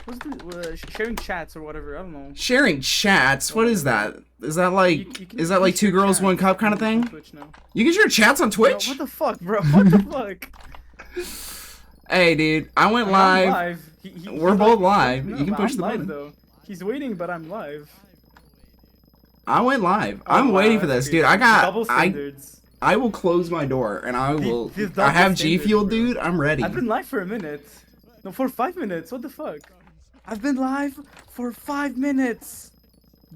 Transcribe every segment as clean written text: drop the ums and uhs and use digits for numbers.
What's the sharing chats or whatever? I don't know. Sharing chats? What is that? Is that like is that like two girls, one cup kind of thing? You can share chats on Twitch? Yo, what the fuck, bro? What the fuck? Hey, dude, I went live. We're both live. No, you can push the button. Though. He's waiting, but I'm live. I went live. I'm waiting for this, dude. I got double standards. I will close my door and I will. I have G Fuel, dude. I'm ready. I've been live for a minute. No, for 5 minutes. What the fuck? I've been live for 5 minutes.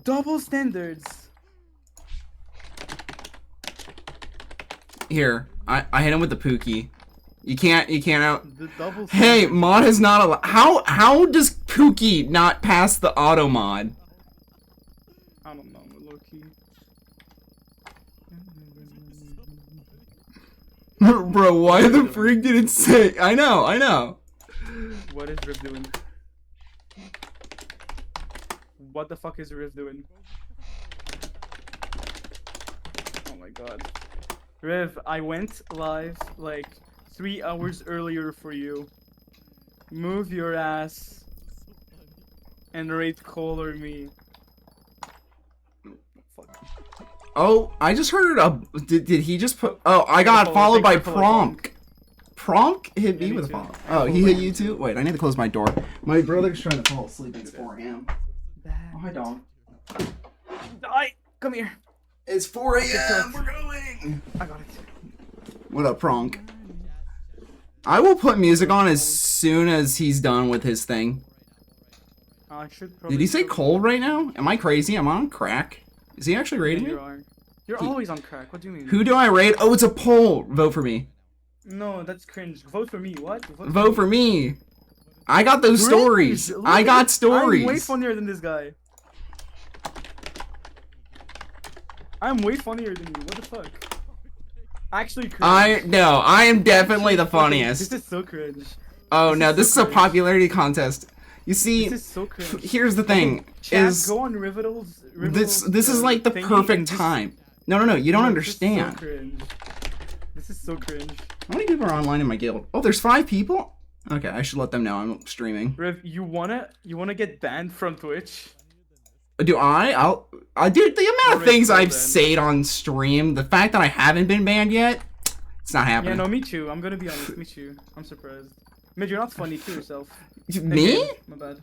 Double standards. Here, I hit him with the Pookie. You can't out. Hey, mod is not allowed. How does Pookie not pass the auto mod? I don't know, low-key. Bro, why the freak did it say? I know. What is Riv doing? What the fuck is Riv doing? Oh my god. Riv, I went live like 3 hours earlier for you. Move your ass and rate Cole or me. Oh, I just heard a. Did he just put? Oh, I got followed by Pronk. Pronk hit me with a follow. Oh, he hit you too? Wait, I need to close my door. My brother's trying to fall asleep. It's 4 a.m. Oh, hi, dog. Die! Come here. It's 4 a.m. We're going. I got it. What up, Pronk? I will put music on as soon as he's done with his thing. I should probably. Did he say Cole right now? Am I crazy? Am I on crack? Is he actually rating me? You're always on crack. What do you mean? Who do I rate? Oh, it's a poll. Vote for me. No, that's cringe. Vote for me. What? Vote for me. I got those stories. I got stories. I'm way funnier than this guy. I'm way funnier than you. What the fuck? Actually, cringe. I am definitely the funniest. This is so cringe. Oh no, this is a popularity contest. You see, this is so cringe. Here's the thing: is go on Rivetal's this is like the perfect time. No, you don't understand. This is so cringe. How many people are online in my guild? Oh, there's 5 people. Okay, I should let them know I'm streaming. Riv, you wanna get banned from Twitch? Do dude, the amount of things I've said on stream, the fact that I haven't been banned yet, it's not happening. Yeah, no, me too. I'm gonna be honest, me too. I'm surprised. Mid, you're not funny to yourself. Me? Okay, my bad.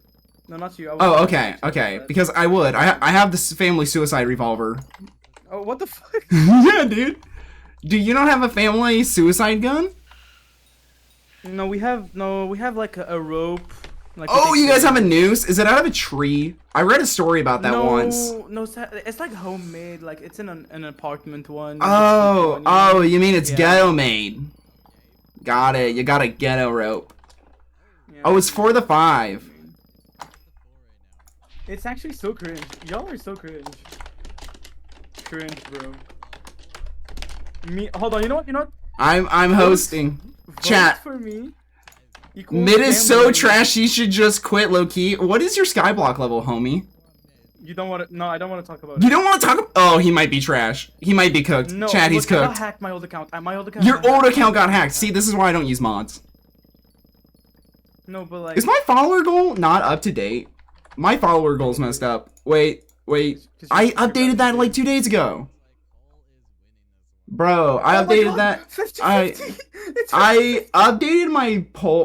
No, not you. Oh, okay. Because I would. I have this family suicide revolver. Oh, what the fuck? Yeah, dude. Do you not have a family suicide gun? No, we have like a rope. Like oh, you guys have a noose? Is it out of a tree? I read a story about that once. No, it's like homemade. Like it's in an apartment one. Oh, you mean it's ghetto made? Got it. You got a ghetto rope. Yeah, oh, it's for the 5. It's actually so cringe. Y'all are so cringe. Cringe, bro. Me. Hold on. You know what? I'm hosting. Chat. For me. Mid is so trash. You should just quit, low key. What is your Skyblock level, homie? You don't want to. No, I don't want to talk about it. You don't want to talk. Oh, he might be trash. He might be cooked. No, Chat, he's cooked. I got hacked my old account. My old account. Your old account got hacked. See, this is why I don't use mods. No, but like. Is my follower goal not up to date? My follower goal's messed up. Wait. I updated that like 2 days ago. Bro, I updated that. 50-50. I updated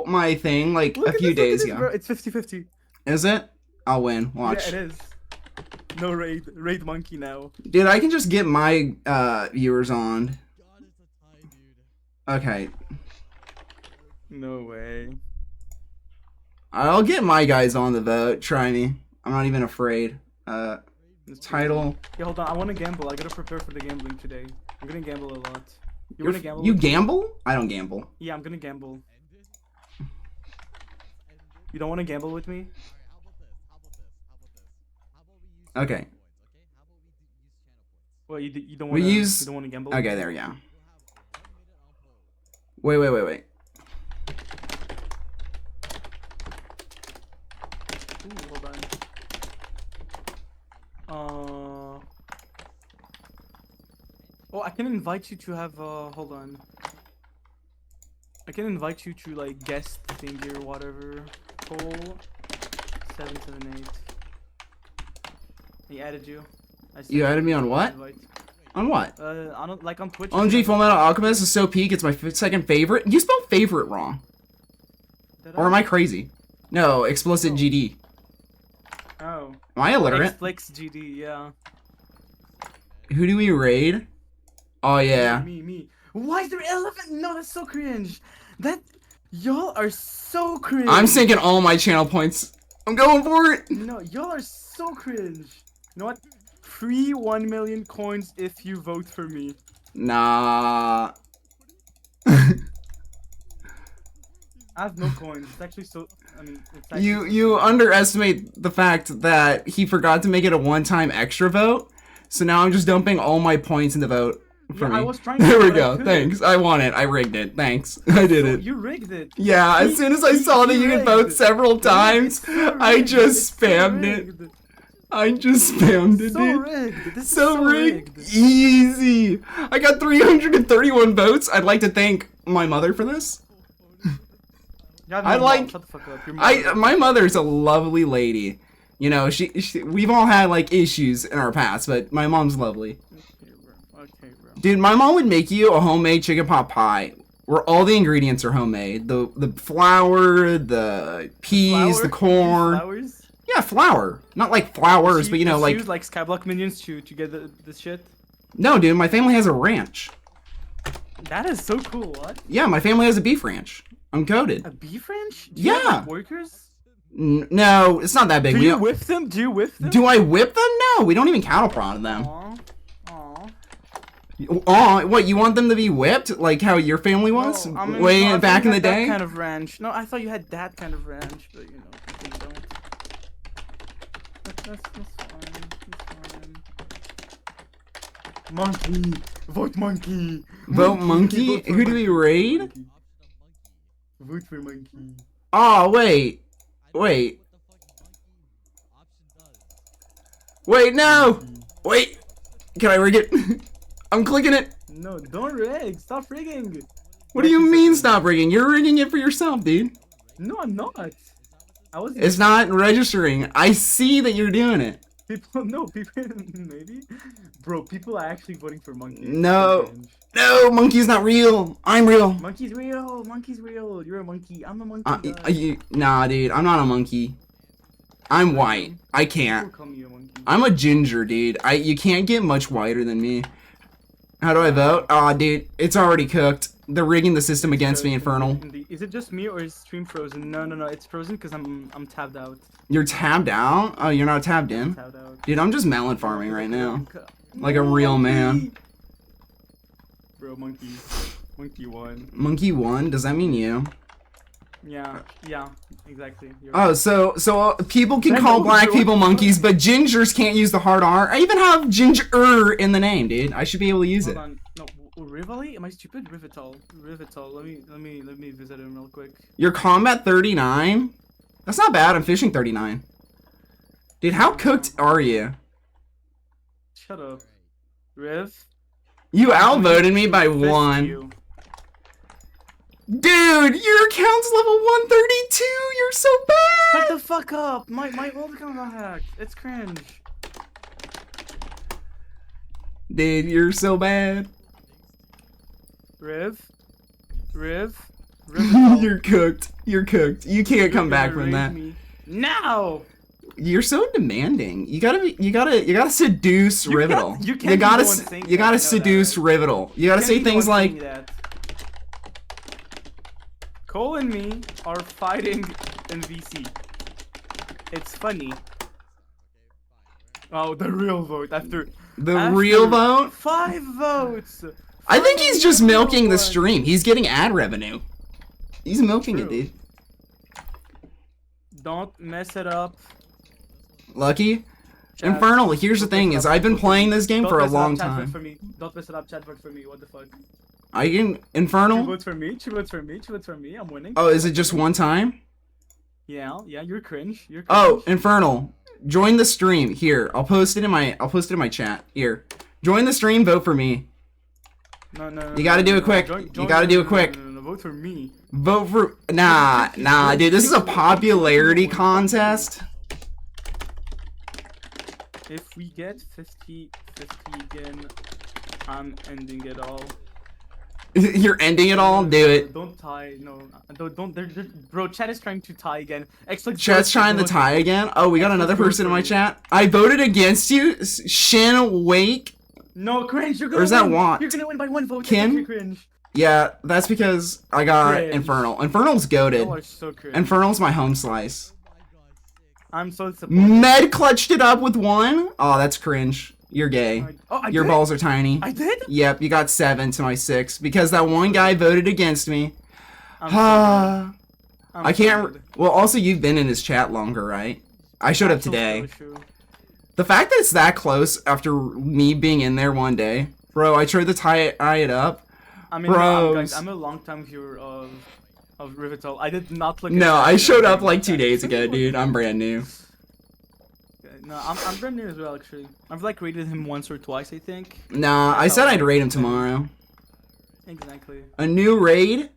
my thing like a few days ago. Bro. It's 50-50. Is it? I'll win. Watch. Yeah, it is. No raid monkey now. Dude, I can just get my viewers on. Okay. No way. I'll get my guys on the vote. Try me. I'm not even afraid. Title. Yeah, hold on. I want to gamble. I gotta prepare for the gambling today. I'm gonna gamble a lot. You wanna gamble? You gamble? I don't gamble. Yeah, I'm gonna gamble. You don't want to gamble with me? Okay. Well, you don't want to. You don't want to gamble. Okay, there we go. Wait. Ooh, hold on. Oh, I can invite you to have. Hold on. I can invite you to like guest thingy or whatever. Cole. 778. He added you. You added me on what? Invite. On what? On Twitch. OMG, Fullmetal Alchemist is so peak. It's my second favorite. You spelled favorite wrong. Or am I crazy? No, explicit GD. Oh. Am I illiterate? Flex GD, yeah. Who do we raid? Oh yeah. Me. Why is there elephant? No, that's so cringe. Y'all are so cringe. I'm sinking all my channel points. I'm going for it. No, y'all are so cringe. You know what? Free 1 million coins if you vote for me. Nah. I have no coins. It's actually so. I mean, it's actually You underestimate the fact that he forgot to make it a one-time extra vote. So now I'm just dumping all my points in the vote for me. I was trying to there we but I go. couldn't. Thanks. I won it. I rigged it. Thanks. I did it. You rigged it. Yeah, as soon as I saw that you could vote several times, I just spammed it. I just spammed it, So dude. rigged. This is So rigged. Easy. I got 331 votes. I'd like to thank my mother for this. I like. Shut the fuck up. Your mother. My mother's a lovely lady. You know, we've all had like issues in our past, but my mom's lovely. Okay, bro. Dude, my mom would make you a homemade chicken pot pie where all the ingredients are homemade. The flour, the peas, the corn. Flowers? Yeah, flour. Not like flowers, but you know, like. Use like Skyblock minions to get this shit. No, dude, my family has a ranch. That is so cool. What? Yeah, my family has a beef ranch. I'm goated. A beef ranch? Do you have, Yeah. like, workers? No, it's not that big. Do you whip them? Do you whip them? Do I whip them? No, we don't even cattle prod them. Aw. Oh, what, you want them to be whipped? Like how your family was? No, I mean, Way no, I back thought in you the had that day? kind of ranch. No, I thought you had that kind of ranch, but you know, people don't. That's fine. That's fine. Monkey! Vote monkey! Vote monkey? Vote for Who do we raid? monkey. Vote for monkey. Oh, wait. Wait. Wait, no! Wait! Can I rig it? I'm clicking it. No, don't rig. Stop rigging. What do you mean stop rigging? You're rigging it for yourself, dude. No, I'm not. I was. It's not registering. I see that you're doing it. People, no, people, maybe. Bro, people are actually voting for monkeys. No. No, monkey's not real. I'm real. Monkey's real. Monkey's real. You're a monkey. I'm a monkey. Guy. Nah, dude. I'm not a monkey. I'm white. I People can't. call me a monkey. I'm a ginger, dude. You can't get much whiter than me. How do I vote? Aw, dude. It's already cooked. They're rigging the system against me, Infernal. Is it just me or is stream frozen? No. It's frozen because I'm tabbed out. You're tabbed out? Oh, you're not tabbed in? Tabbed out. Dude, I'm just melon farming right now. Like a real man. Bro, monkey. Monkey won. Monkey won? Does that mean you? Yeah, exactly. You're Oh, so people can Then call no, black you're- people monkeys, but gingers can't use the hard R. I even have ginger in the name, dude. I should be able to use Hold it. on. No, Rivali? Am I stupid? Rivital. Let me visit him real quick. Your combat 39? That's not bad. I'm fishing 39. Dude, how cooked are you? Shut up. Riv? You outvoted me by Fist 1. you. Dude, your account's level 132. You're so Shut bad. the fuck up! My old account got hacked. It's cringe. Dude, you're so bad. Riv? You're cooked. You're cooked. You can't come back from that. Now! You're so demanding. You gotta seduce You can't- Rivital. you You can't be gotta the one saying you that, gotta you know seduce that, Rivital. You gotta Can't say be the things one like, saying that. Cole and me are fighting in VC. It's funny. Oh, the real vote after the real vote. 5 votes. I think he's just Finally, milking the one. stream. He's getting ad revenue. He's milking it, True. dude. Don't mess it up. Lucky. Chat. Infernal, here's the Don't thing, mess it is up. I've been playing this game Don't for a mess it up, long chat, vote time. For me. Don't mess it up, chat, vote for me. What the fuck? I can 2 Infernal? votes for me. 2 votes for me. 2 votes for me. I'm winning. Oh, is it just one time? Yeah, you're cringe. You're cringe. Oh, Infernal. Join the stream. Here, I'll post it in my chat. Here. Join the stream, vote for me. No. You gotta do it quick. You gotta do it quick. No, vote for me. Vote for nah, dude, this is a popularity contest. If we get 50 again, I'm ending it all. You're ending it all? Do it. Don't tie. No, don't. Bro, chat is trying to tie again. Chat's trying to tie again? Oh, we got another person in my chat. I voted against you, Shan Wake. No, cringe. You're gonna Or is that Want? You're gonna win by 1 vote. Kim? Cringe. Yeah, that's because I got Cringe. Infernal. Infernal's goated. You are so cringe. Infernal's my home slice. I'm so disappointed. Med clutched it up with 1. Oh, that's cringe. You're gay. I Your did? balls are tiny. I did? Yep, you got 7 to my 6 because that one guy voted against me. I'm I can't. Well, also you've been in his chat longer, right? I showed up today. The fact that it's that close after me being in there one day, bro. I tried to tie it up. I mean, Bros. I'm a long-time viewer of Rivital. I did not look. No, I showed up like 2 days ago, dude. I'm brand new. No, I'm brand new as well, actually. I've like rated him once or twice, I think. Nah, I said I'd raid him tomorrow. Exactly. A new raid?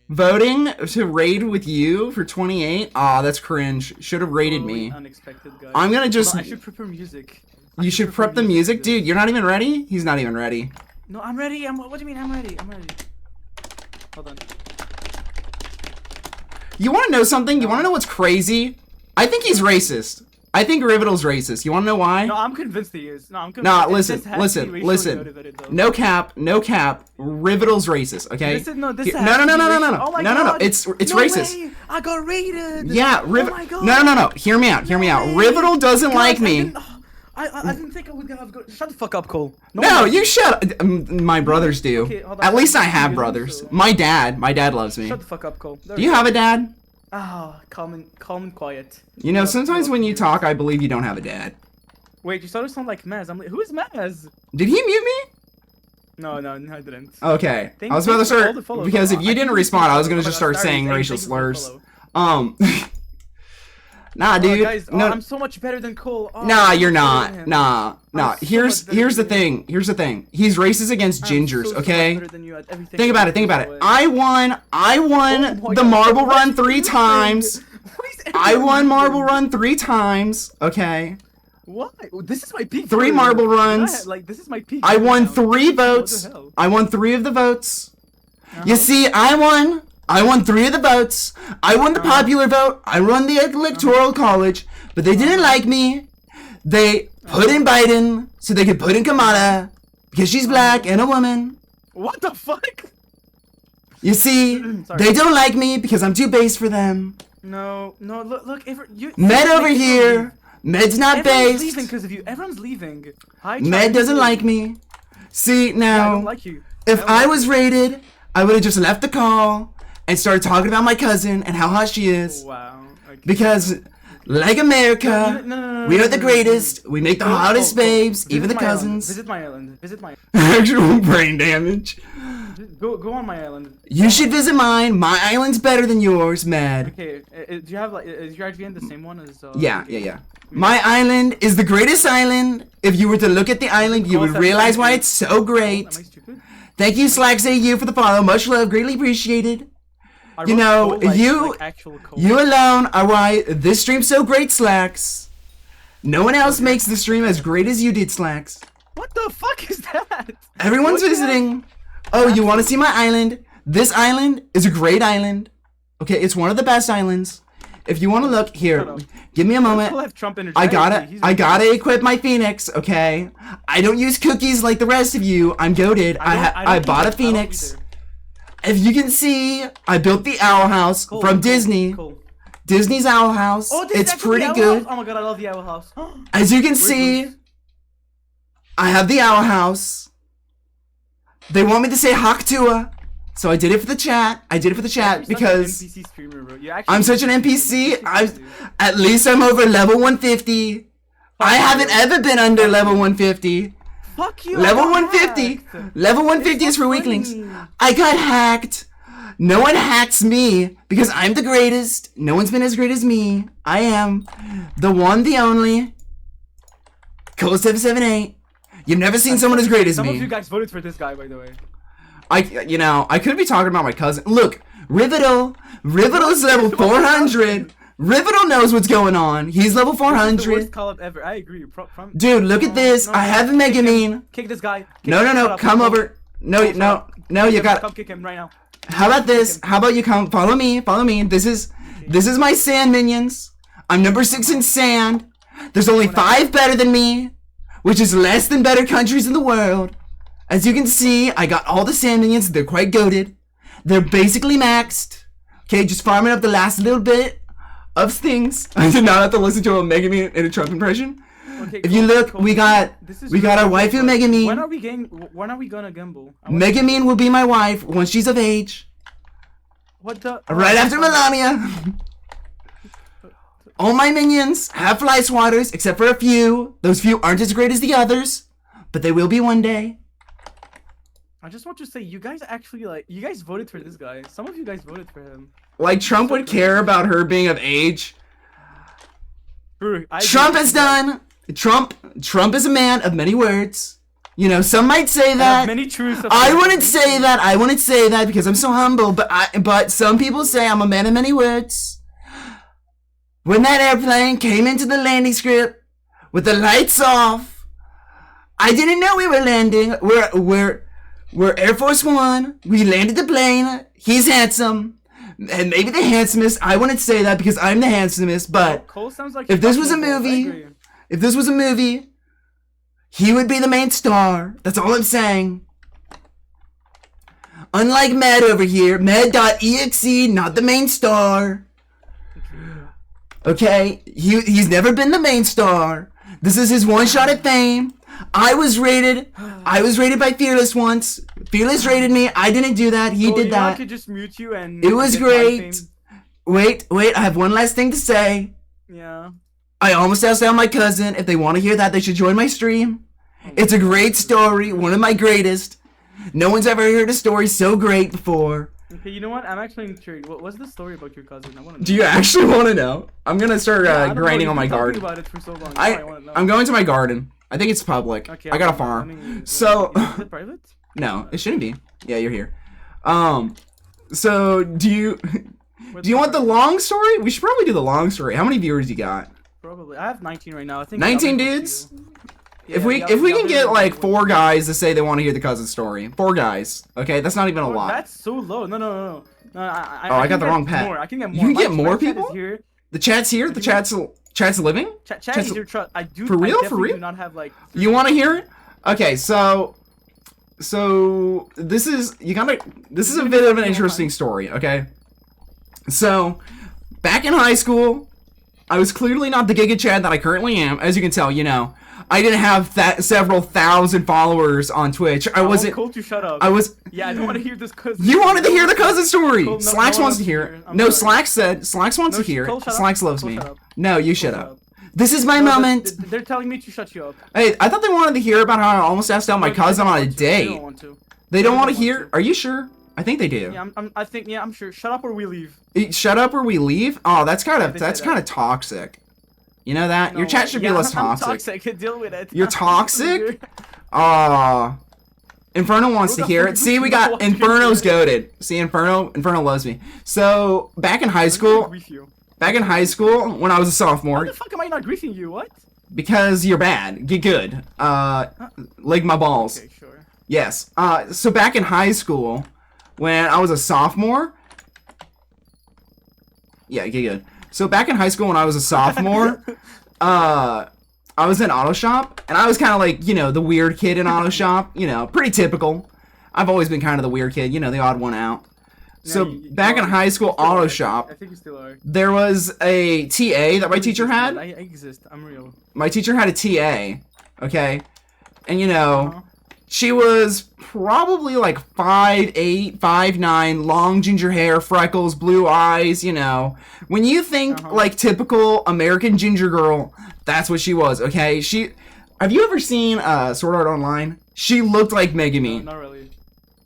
Voting to raid with you for 28? Aw, that's cringe. Should have raided me. Unexpected, guys. I'm gonna just... No, I should prepare music. You should prep the music? Dude, you're not even ready? He's not even ready. No, I'm ready. What do you mean I'm ready? I'm ready. Hold on. You wanna know something? You wanna know what's crazy? I think he's racist. I think Rivital's racist. You wanna know why? No, I'm convinced he is. No, I'm convinced. Nah, listen. No cap. Rivital's racist, okay? No. No. Oh my No. God. It's No racist. way. I got raided. Yeah, Oh my God. No. Hear me out. Rivital doesn't like me. I didn't think I would have. Shut the fuck up, Cole. No, you shut. My brothers do. Okay, hold on. At least I have brothers. My dad loves me. Shut the fuck up, Cole. Do you have a dad? Ah, calm and quiet. You know, sometimes when you talk, I believe you don't have a dad. Wait, you started to sound like Maz. I'm like, who is Maz? Did he mute me? No, I didn't. Okay. I was about to start, because if you didn't respond, I was gonna just start saying racial slurs. Nah, dude. Guys, no. I'm so much better than Cole. Oh, Nah, you're not. Nah. so Here's much better the than you. thing. He's racist against gingers, so okay? much better than you at everything. Think about it. I won Oh the God, marble what run is 3 this times. thing? Why is I everyone won marble losing? run 3 times, okay? Why? This is my peak. 3 for- marble runs. Yeah, like this is my peak. I won now. 3 What the votes. hell? I won 3 of the votes. You Uh-huh. see, I won 3 of the votes. I won the popular vote. I won the electoral college, but they didn't like me. They put in Biden so they could put in Kamala because she's black and a woman. What the fuck? You see, Sorry. they don't like me because I'm too base for them. No. Look. You. Med over here. Med's not Everyone's based. leaving because of you. Everyone's leaving. Hi, Med Charlie. doesn't like me. See, Yeah, I now, don't like you. if don't I like was you. rated, I would have just left the call and started talking about my cousin and how hot she is. Wow. Okay. Because, like America, No, we are the greatest. We make the hottest babes, Visit even the my island. cousins. Visit my island. Actual brain damage. Go on my island. You should visit mine. My island's better than yours, Mad. Okay. Do you have like? Is your IGN the same one as? Yeah. My island is the greatest island. If you were to look at the island, you would realize why it's so great. Am I stupid? Thank you, SlaxAU, for the follow. Much love, greatly appreciated. I You wrote know, Cole like you actual Cole. you alone are why this stream's so great, Slacks. No one else makes the stream as great as you did, Slacks. What the fuck is that? Everyone's What the visiting. Oh, you want to see my island? This island is a great island. Okay, it's one of the best islands. If you want to look here, give me a moment. People have Trump energy. I He's gotta equip my Phoenix, okay? I don't use cookies like the rest of you. I'm goated. I bought a Phoenix. If you can see, I built the Owl House from Disney. Cool. Disney's Owl House. Oh, this is It's actually pretty the Owl good. House? Oh my god, I love the Owl House. As you can see, I have the Owl House. They want me to say Haktua, so I did it for the chat. Because NPC streamer, bro. I'm such an NPC. At least I'm over level 150. I haven't ever been under level 150. Fuck you. Level I got 150. hacked. Level 150 is for weaklings. I got hacked. No one hacks me because I'm the greatest. No one's been as great as me. I am the one, the only. Cole 778. You've never seen someone as great as Some of me. you guys voted for this guy, by the way. I could be talking about my cousin. Look, Rivital's level 400. Rivital knows what's going on. He's level This is the 400. worst call-up ever. I agree. Dude, look at this. I have a Megamine. Kick this guy. No. Come over. No, you got. Come kick him right now. How about this? How about you come follow me? This is my sand minions. I'm number 6 in sand. There's only 5 better than me, which is less than better countries in the world. As you can see, I got all the sand minions. They're quite goated. They're basically maxed. Okay, just farming up the last little bit of things. I did not have to listen to a Megamine in a Trump impression. Okay, If you look, we got our waifu Megamine. When are we gonna gamble? Megamine will be my wife once she's of age. What the? Right after Melania. All my minions have fly swatters, except for a few. Those few aren't as great as the others, but they will be one day. I just want to say, you guys actually you guys voted for this guy. Some of you guys voted for him. Like Trump would care about her being of age. Trump is done. Trump is a man of many words. You know, some might say that. Many truths. I wouldn't say that. I wouldn't say that because I'm so humble. But some people say I'm a man of many words. When that airplane came into the landing strip with the lights off, I didn't know we were landing. We're Air Force One. We landed the plane. He's handsome. And maybe the handsomest. I wouldn't say that because I'm the handsomest, but Cole sounds like if this was a movie, he would be the main star. That's all I'm saying. Unlike Med over here, Med.exe, not the main star. Okay? He's never been the main star. This is his one shot at fame. I was rated by Fearless once. Fearless rated me. I didn't do that. He did that. I could just mute you and it was great. Wait. I have one last thing to say. Yeah. I almost asked out my cousin. If they want to hear that, they should join my stream. It's a great story. One of my greatest. No one's ever heard a story so great before. Okay, you know what? I'm actually intrigued. What's the story about your cousin? I want to know. Do you actually want to know? I'm gonna start grinding on my garden. About it for so long. I'm going to my garden. I think it's public. Okay, I got a farm. Is it private? No, it shouldn't be. Yeah, you're here. So do you want the long story? We should probably do the long story. How many viewers you got? Probably. I have 19 right now. I think 19 dudes. Yeah, if we can get like 4 guys to say they want to hear the cousin story, 4 guys. Okay, that's not even a lot. That's so low. No. I got the wrong pet. I can get more. You can get more people. Here. The chat's here. The chat's living. Chat is your trust. I do. For real? Do not have like. You want to hear it? Okay, so this is a bit of an interesting story. Okay, so back in high school, I was clearly not the Giga Chad that I currently am. As you can tell, you know. I didn't have several thousand followers on Twitch. I wasn't. Cool to shut up. I was. Yeah, I don't want to hear this cousin. You wanted to hear the cousin story. Cool, Slacks wants to hear it. No, Slacks wants to hear it. Slacks loves me. No, you shut up. This is my moment. They're telling me to shut you up. Hey, I thought they wanted to hear about how I almost asked out my cousin on a date. They don't want to. They don't want to hear. Are you sure? I think they do. Yeah, I'm sure. Shut up or we leave. Shut up or we leave? Oh, that's kind of toxic. You know that? No, your chat should be less toxic. I'm toxic. Deal with it. You're toxic? Inferno wants to hear it. See, we got Inferno's goated. See, Inferno loves me. So, back in high school, when I was a sophomore. How the fuck am I not griefing you? What? Because you're bad. Get good. Leg my balls. Okay, sure. Yes. So back in high school, when I was a sophomore. Yeah, get good. So back in high school when I was a sophomore, I was in auto shop, and I was kind of like, you know, the weird kid in auto shop, you know, pretty typical. I've always been kind of the weird kid, you know, the odd one out. So back in high school auto shop, I think you still are. There was a TA that my teacher had. I exist. I'm real. My teacher had a TA, okay? And you know, she was probably like 5'8", 5'9", long ginger hair, freckles, blue eyes, you know. When you think like typical American ginger girl, that's what she was, okay? Have you ever seen Sword Art Online? She looked like Megamine. No, not really.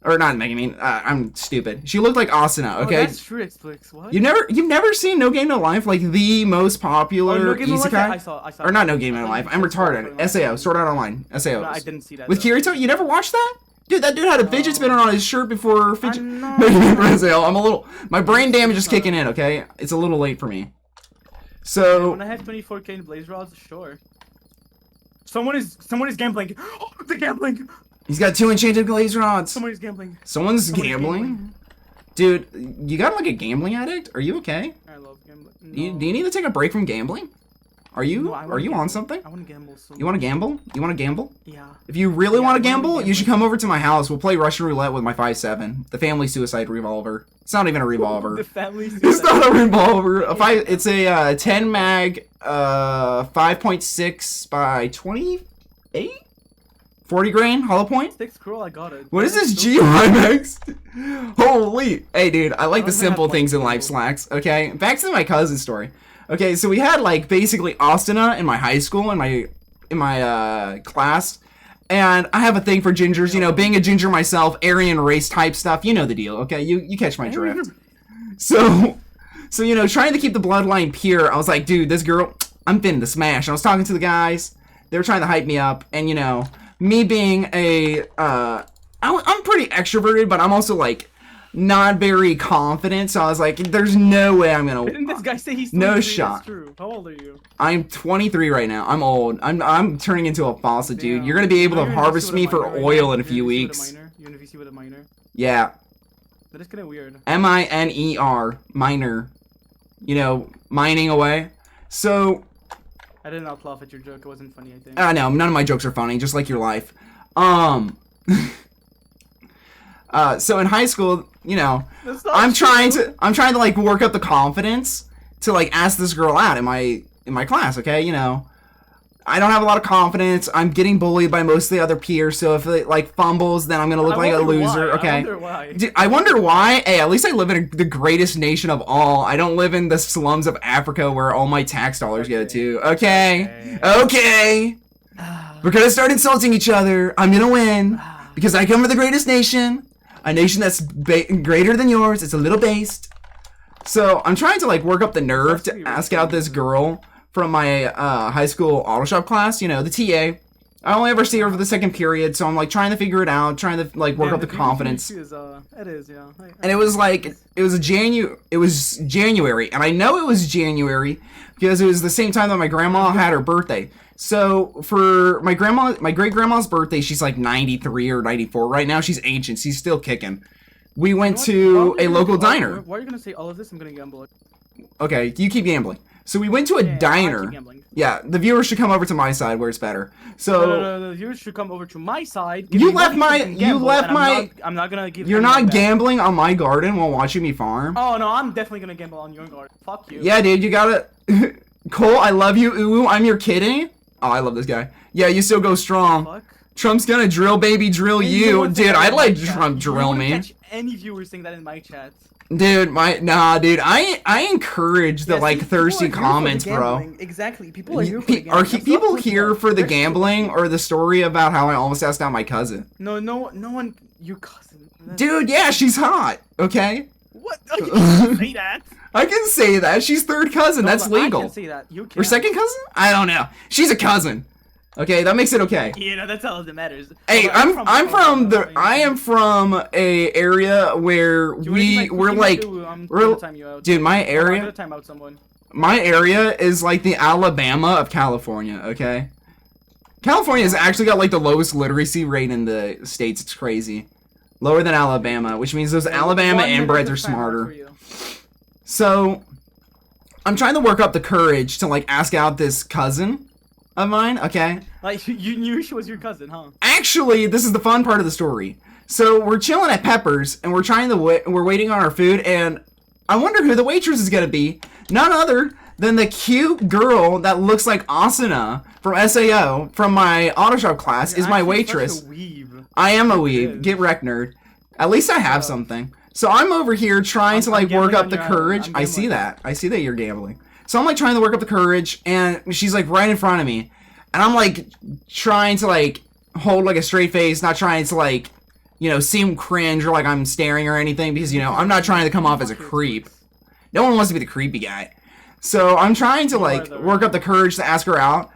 Or not Megamine. I'm stupid. She looked like Asuna, okay? Oh, that's true, Xflix. What? You've never seen No Game No Life, like the most popular isekai? I saw. Or not No Game No Life. I'm retarded. SAO, Sword Art Online. SAO. No, I didn't see that. With Kirito, you never watched that? Dude, that dude had a fidget spinner on his shirt before fidget. I'm a little. My brain damage is kicking in. Okay, it's a little late for me. So when I have 24k in blaze rods, sure. Someone is gambling. Oh, they're gambling. he's got 2 enchanted glaze rods. Someone is gambling. Someone's Someone is gambling? Dude, you got like a gambling addict? Are you okay? I love gambling. No. Do you need to take a break from gambling? Are you No, are you gamble. on something? I want to gamble. So You want to gamble? You want to gamble? Yeah. If you really Yeah, want I to wanna gamble, you should gamble. come over to my house. We'll play Russian roulette with my 5.7, the family suicide revolver. It's not even a revolver. The family. It's not a revolver. It's a 10 mag, 5.6 by 28, 40 grain hollow point. Stick scroll, I got it. What is this GI Max? Holy! Hey, dude, I like the don't even simple have things in life, points. Slacks. Okay, back to my cousin's story. Okay, so we had like basically Austina in my high school in my class, and I have a thing for gingers. You know, being a ginger myself, Aryan race type stuff. You know the deal. Okay, you catch my drift. So you know, trying to keep the bloodline pure, I was like, dude, this girl, I'm finna to smash. And I was talking to the guys. They were trying to hype me up, and you know, me being I'm pretty extroverted, but I'm also like not very confident. So I was like, there's no way I'm gonna. Didn't this guy say he's No 23? shot. That's true. How old are you? I'm 23 right now. I'm old. I'm turning into a fossil, dude. Damn. You're gonna be able You're to in harvest VC me with a for minor right oil now? in a few You're in VC with weeks. minor? You're in a VC with a minor. Yeah, That is kind of weird. MINER, minor. You know, mining away. So I did not laugh at your joke. It wasn't funny, I think. I know none of my jokes are funny, just like your life. So in high school, you know, That's not I'm true. trying to like work up the confidence to like ask this girl out in my class, okay? You know, I don't have a lot of confidence. I'm getting bullied by most of the other peers, so if it like fumbles, then I'm gonna look like a wonder loser, why. okay? I wonder why. Dude, I wonder why. Hey, at least I live in the greatest nation of all. I don't live in the slums of Africa where all my tax dollars go to. Okay. We're gonna start insulting each other. I'm gonna win because I come from the greatest nation, a nation that's greater than yours. It's a little based. So I'm trying to like work up the nerve to ask out this girl from my high school auto shop class. You know, the TA. I only ever see her for the second period, so I'm like trying to figure it out, trying to like work up the confidence. It is, yeah. And it was like it was January, and I know it was January because it was the same time that my grandma had her birthday. So for my great grandma's birthday, she's like 93 or 94 right now. She's ancient. She's still kicking. We went to a local diner. Why are you gonna say all of this? I'm gonna gamble it. Okay, you keep gambling. So we went to a Yeah, I diner. keep gambling. Yeah, the viewers should come over to my side where it's better. So No, you should come over to my side. give You me left money so my- we can you gamble, left and my- I'm not gonna give. you're any not money back. gambling on my garden while watching me farm. Oh no, I'm definitely gonna gamble on your garden. Fuck you. Yeah, dude, you gotta. Cole, I love you. Ooh, I'm your kidding. Oh, I love this guy. Yeah, you still go strong. Fuck. Trump's gonna drill, baby, drill And you. won't say Dude, that I'd in my like chat. Trump You drill won't me. catch any viewers saying that in my chat. Dude, dude, I encourage the Yeah, like see, people are thirsty here for the comments, bro. gambling. Exactly. People are here for the gambling. Are That's not people personal. here for the That's gambling or the story about how I almost asked out my cousin? No one. Your cousin. Dude, yeah, she's hot. Okay, What? Oh, you can't say that. I can say that. She's third cousin. That's No, I legal. can say that. You can't. Or second cousin? I don't know. She's a cousin. Okay, that makes it okay. Yeah, no, that's all that matters. Hey, Oh, I am from a area where Do you wanna do, we're cooking like, too? I'm we're- gonna time you out. dude, my I'm area, gonna time out someone. my area is like the Alabama of California, okay? California has actually got like the lowest literacy rate in the states. It's crazy. Lower than Alabama, which means those Alabama 1 minute inbreds of are time out for smarter. you. So, I'm trying to work up the courage to like ask out this cousin of mine, okay? Like you knew she was your cousin, huh? Actually, this is the fun part of the story. So we're chilling at Pepper's, and we're trying to we're waiting on our food, and I wonder who the waitress is gonna be. None other than the cute girl that looks like Asuna from SAO from my auto shop class is my Actually waitress. such a weeb. I am a is. weeb. Get wrecked, nerd. At least I have something. So I'm over here trying to like I'm work gambling up on the your- courage. I'm I see gambling. that. I see that you're gambling. So I'm like trying to work up the courage, and she's like right in front of me, and I'm like trying to like hold like a straight face, not trying to like, you know, seem cringe or like I'm staring or anything, because you know I'm not trying to come off as a creep. No one wants to be the creepy guy. So I'm trying to like work up the courage to ask her out,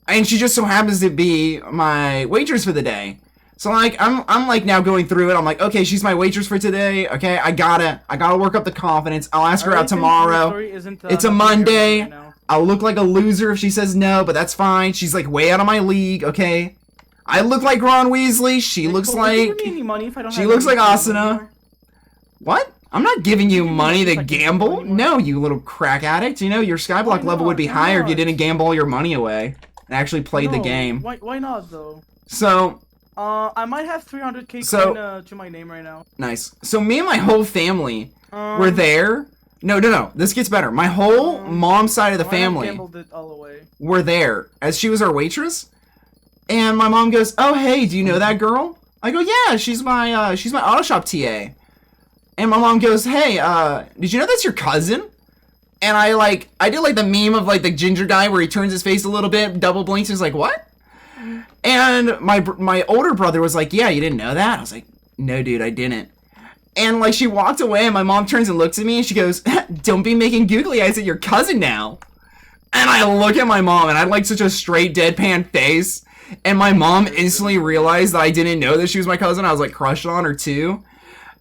and she just so happens to be my waitress for the day. So like I'm like now going through it. I'm like, okay, she's my waitress for today. Okay, I gotta work up the confidence. I'll ask her out tomorrow. It's a Monday. I'll look like a loser if she says no, but that's fine. She's like way out of my league, okay? I look like Ron Weasley. She looks like... She looks like Asuna. What? I'm not giving you money to gamble. No, you little crack addict. You know, your Skyblock level would be higher if you didn't gamble all your money away and actually played the game. Why not, though? So... I might have 300k coin to my name right now. Nice. So me and my whole family were there. No. This gets better. My whole mom's side of the family it all away. were there as she was our waitress. And my mom goes, "Oh, hey, do you know that girl?" I go, "Yeah, she's my auto shop TA." And my mom goes, "Hey, did you know that's your cousin?" And I did like the meme of like the ginger guy where he turns his face a little bit, double blinks, and is like, "What?" And my older brother was like, "Yeah, you didn't know that?" I was like, "No, dude, I didn't." And like she walked away, and my mom turns and looks at me, and she goes, "Don't be making googly eyes at your cousin now." And I look at my mom, and I had like such a straight deadpan face. And my mom instantly realized that I didn't know that she was my cousin. I was like crushed on her too.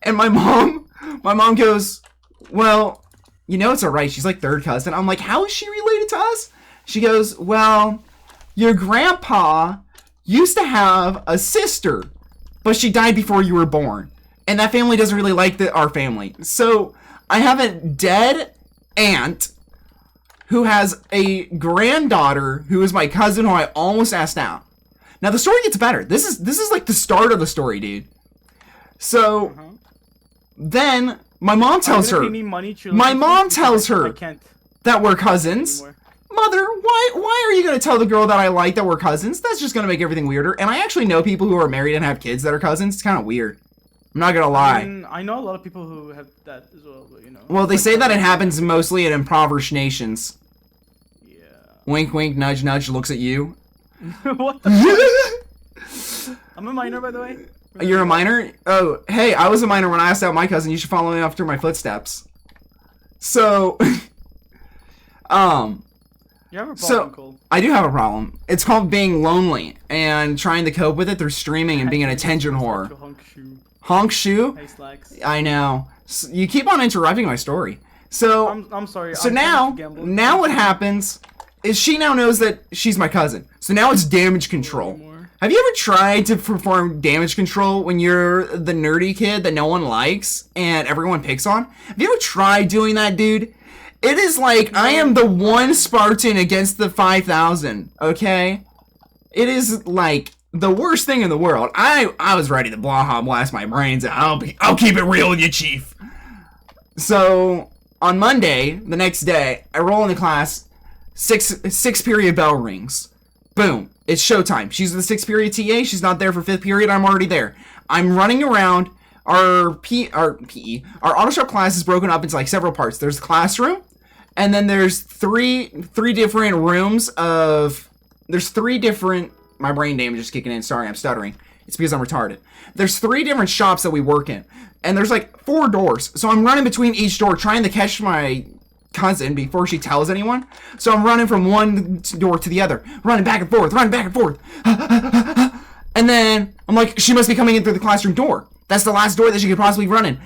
And my mom goes, "Well, you know it's alright. She's like third cousin." I'm like, "How is she related to us?" She goes, "Well, your grandpa used to have a sister, but she died before you were born. And that family doesn't really like our family. So I have a dead aunt who has a granddaughter who is my cousin who I almost asked out." Now the story gets better. This is like the start of the story, dude. So then my mom tells her, that we're cousins. "Mother, why are you going to tell the girl that I like that we're cousins? That's just going to make everything weirder." And I actually know people who are married and have kids that are cousins. It's kind of weird. I'm not going to lie. I mean, I know a lot of people who have that as well, but you know. Well, they say that it happens mostly in impoverished nations. Yeah. Wink, wink, nudge, nudge, looks at you. What the fuck? I'm a minor, by the way. You're a minor? Oh, hey, I was a minor when I asked out my cousin. You should follow me after my footsteps. So, you have a problem, Cole. I do have a problem. It's called being lonely and trying to cope with it through streaming and being an attention whore. Honk shoe? Hey, Slacks. I know. So, you keep on interrupting my story. So, I'm sorry. So now what happens is she now knows that she's my cousin. So now it's damage control. Have you ever tried to perform damage control when you're the nerdy kid that no one likes and everyone picks on? Have you ever tried doing that, dude? It is like I am the one Spartan against the 5,000, okay? It is like the worst thing in the world. I was ready to blast my brains out. I'll keep it real with you, Chief. So on Monday, the next day, I roll into class. Six period bell rings. Boom. It's showtime. She's the 6th period TA. She's not there for 5th period. I'm already there. I'm running around. Our auto shop class is broken up into like several parts. There's the classroom, and then there's three different rooms of. There's 3 different. My brain damage is kicking in. Sorry, I'm stuttering. It's because I'm retarded. There's 3 different shops that we work in, and there's like 4 doors. So I'm running between each door trying to catch my cousin before she tells anyone. So I'm running from one door to the other, running back and forth. And then I'm like, she must be coming in through the classroom door. That's the last door that she could possibly run in.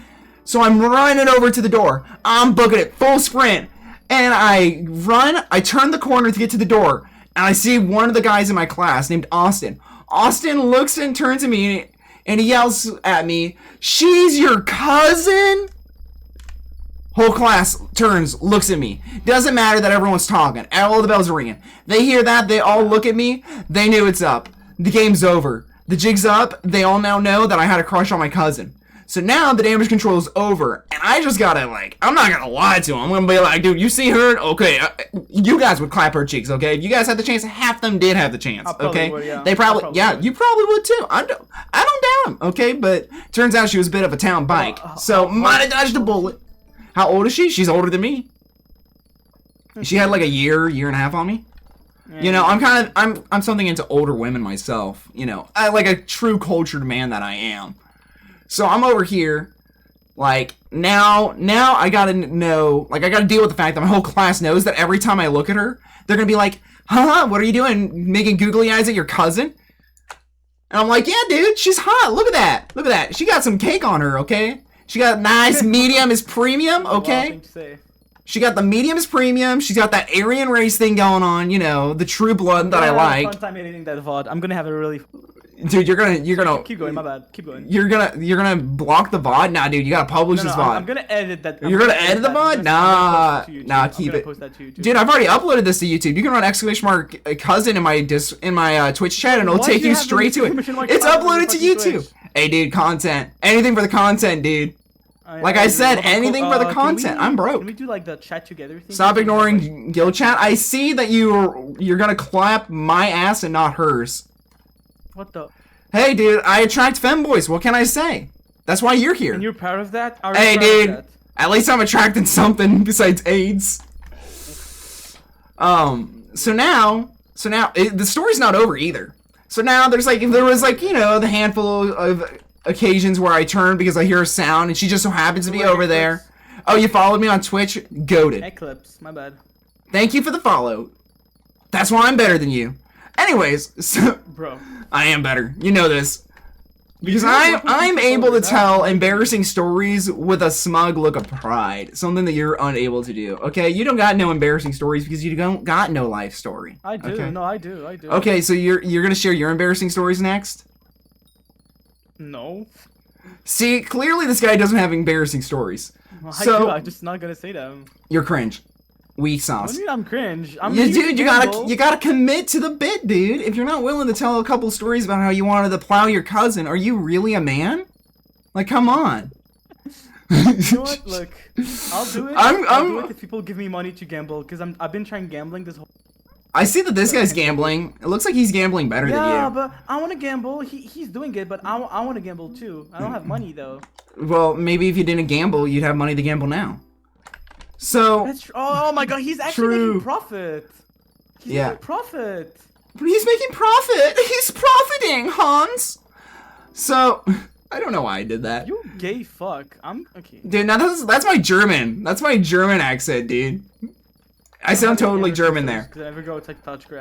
So I'm running over to the door. I'm booking it full sprint. And I turn the corner to get to the door. And I see one of the guys in my class named Austin. Austin looks and turns to me and he yells at me, "She's your cousin?" Whole class turns, looks at me. Doesn't matter that everyone's talking. All the bells are ringing. They hear that. They all look at me. They knew it's up. The game's over. The jig's up. They all now know that I had a crush on my cousin. So now the damage control is over. And I just gotta, like, I'm not gonna lie to him. I'm gonna be like, "Dude, you see her? Okay, you guys would clap her cheeks, okay? If you guys had the chance, half them did have the chance, okay? Would, yeah. They probably yeah, you probably would too. I don't doubt him, okay? But turns out she was a bit of a town bike. So might have dodged a bullet. How old is she? She's older than me. She had like a year and a half on me. You know, I'm something into older women myself. You know, I like a true cultured man that I am. So I'm over here, like now I gotta know, like I gotta deal with the fact that my whole class knows that every time I look at her, they're gonna be like, "Huh? What are you doing? Making googly eyes at your cousin?" And I'm like, "Yeah, dude, she's hot. Look at that. Look at that. She got some cake on her, okay? She got nice, medium is premium, okay?" She got the mediums premium. She's got that Aryan race thing going on. You know, the true blood that I like. Fun time editing that VOD. I'm gonna have a really. Dude, you're gonna keep going. My bad. Keep going. You're gonna block the VOD? Nah, dude, you gotta publish this VOD. I'm gonna edit that. You're gonna edit the VOD? Nah, keep it. Dude, I've already uploaded this to YouTube. You can run exclamation mark cousin in my Twitch chat, and it'll take you straight to it. It's uploaded to YouTube. Hey, dude, content. Anything for the content, dude. Like I said, anything for the content. I'm broke. Can we do like the chat together thing? Stop ignoring guild chat. I see that you're gonna clap my ass and not hers. What the? Hey, dude, I attract femboys. What can I say? That's why you're here. And you're proud of that? Hey, dude. At least I'm attracting something besides AIDS. So now, the story's not over either. So now there was you know, the handful of occasions where I turn because I hear a sound and she just so happens to be over there. Oh, you followed me on Twitch? Goated. Eclipse, my bad. Thank you for the follow. That's why I'm better than you. Anyways, so bro, I am better. You know this. Because I'm able to tell embarrassing stories with a smug look of pride. Something that you're unable to do. Okay, you don't got no embarrassing stories because you don't got no life story. I do. Okay? No, I do. Okay, so you're gonna share your embarrassing stories next? No. See, clearly this guy doesn't have embarrassing stories. Well, so I'm just not gonna say them. You're cringe. Weak sauce. What do you mean I'm cringe? Dude, you gotta commit to the bit, dude. If you're not willing to tell a couple stories about how you wanted to plow your cousin, are you really a man? Like, come on. You know what? Look, I'll do it. I'll do it if people give me money to gamble, because I've been trying gambling this whole. I see that this guy's gambling. It looks like he's gambling better than you. Yeah, but I want to gamble. He's doing it, but I want to gamble too. I don't have money though. Well, maybe if you didn't gamble, you'd have money to gamble now. So. That's oh my god, he's actually making profit. He's making profit. But he's making profit. He's profiting, Hans. So, I don't know why I did that. You gay fuck. I'm okay. Dude, now that's my German. That's my German accent, dude. I sound totally German there.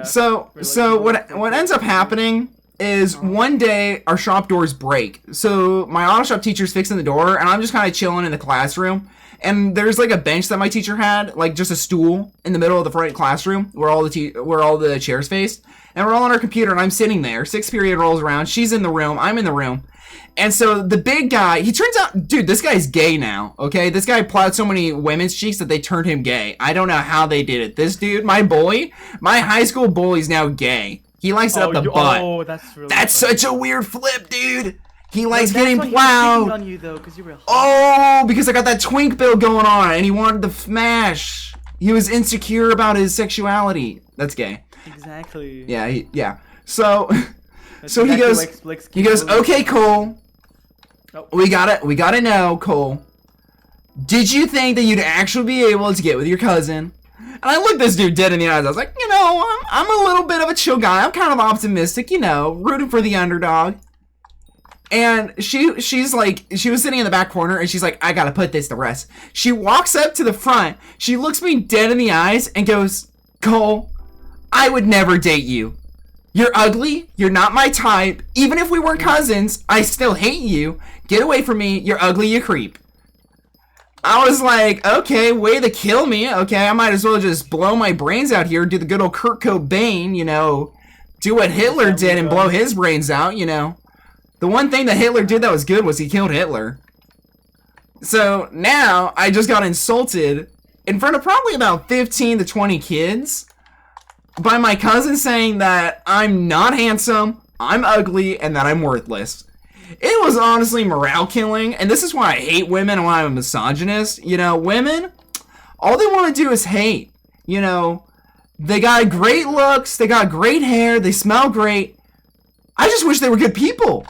So what ends up happening is one day our shop doors break. So my auto shop teacher's fixing the door, and I'm just kind of chilling in the classroom. And there's like a bench that my teacher had, like just a stool in the middle of the front classroom where all the chairs faced. And we're all on our computer, and I'm sitting there. 6th period rolls around. She's in the room. I'm in the room. And so the big guy, he turns out, dude, this guy's gay now, okay? This guy plowed so many women's cheeks that they turned him gay. I don't know how they did it. This dude, my high school bully's now gay. He likes it up the butt. Oh, that's such a weird flip, dude. He likes getting plowed. On you, though, because because I got that twink bill going on, and he wanted to smash. He was insecure about his sexuality. That's gay. Exactly. Yeah, So he goes, okay, Cole. Oh. We gotta know, Cole. Did you think that you'd actually be able to get with your cousin? And I looked this dude dead in the eyes. I was like, you know, I'm a little bit of a chill guy. I'm kind of optimistic, you know, rooting for the underdog. And she's like, she was sitting in the back corner, and she's like, I gotta put this to rest. She walks up to the front. She looks me dead in the eyes and goes, Cole, I would never date you. You're ugly. You're not my type. Even if we weren't cousins, I still hate you. Get away from me. You're ugly, you creep. I was like, okay, way to kill me. Okay, I might as well just blow my brains out here, do the good old Kurt Cobain, you know, do what Hitler did and blow his brains out, you know. The one thing that Hitler did that was good was he killed Hitler. So now I just got insulted in front of probably about 15 to 20 kids by my cousin saying that I'm not handsome, I'm ugly, and that I'm worthless. It was honestly morale killing, and this is why I hate women and why I'm a misogynist. You know, women, all they want to do is hate. You know, they got great looks, they got great hair, they smell great. I just wish they were good people.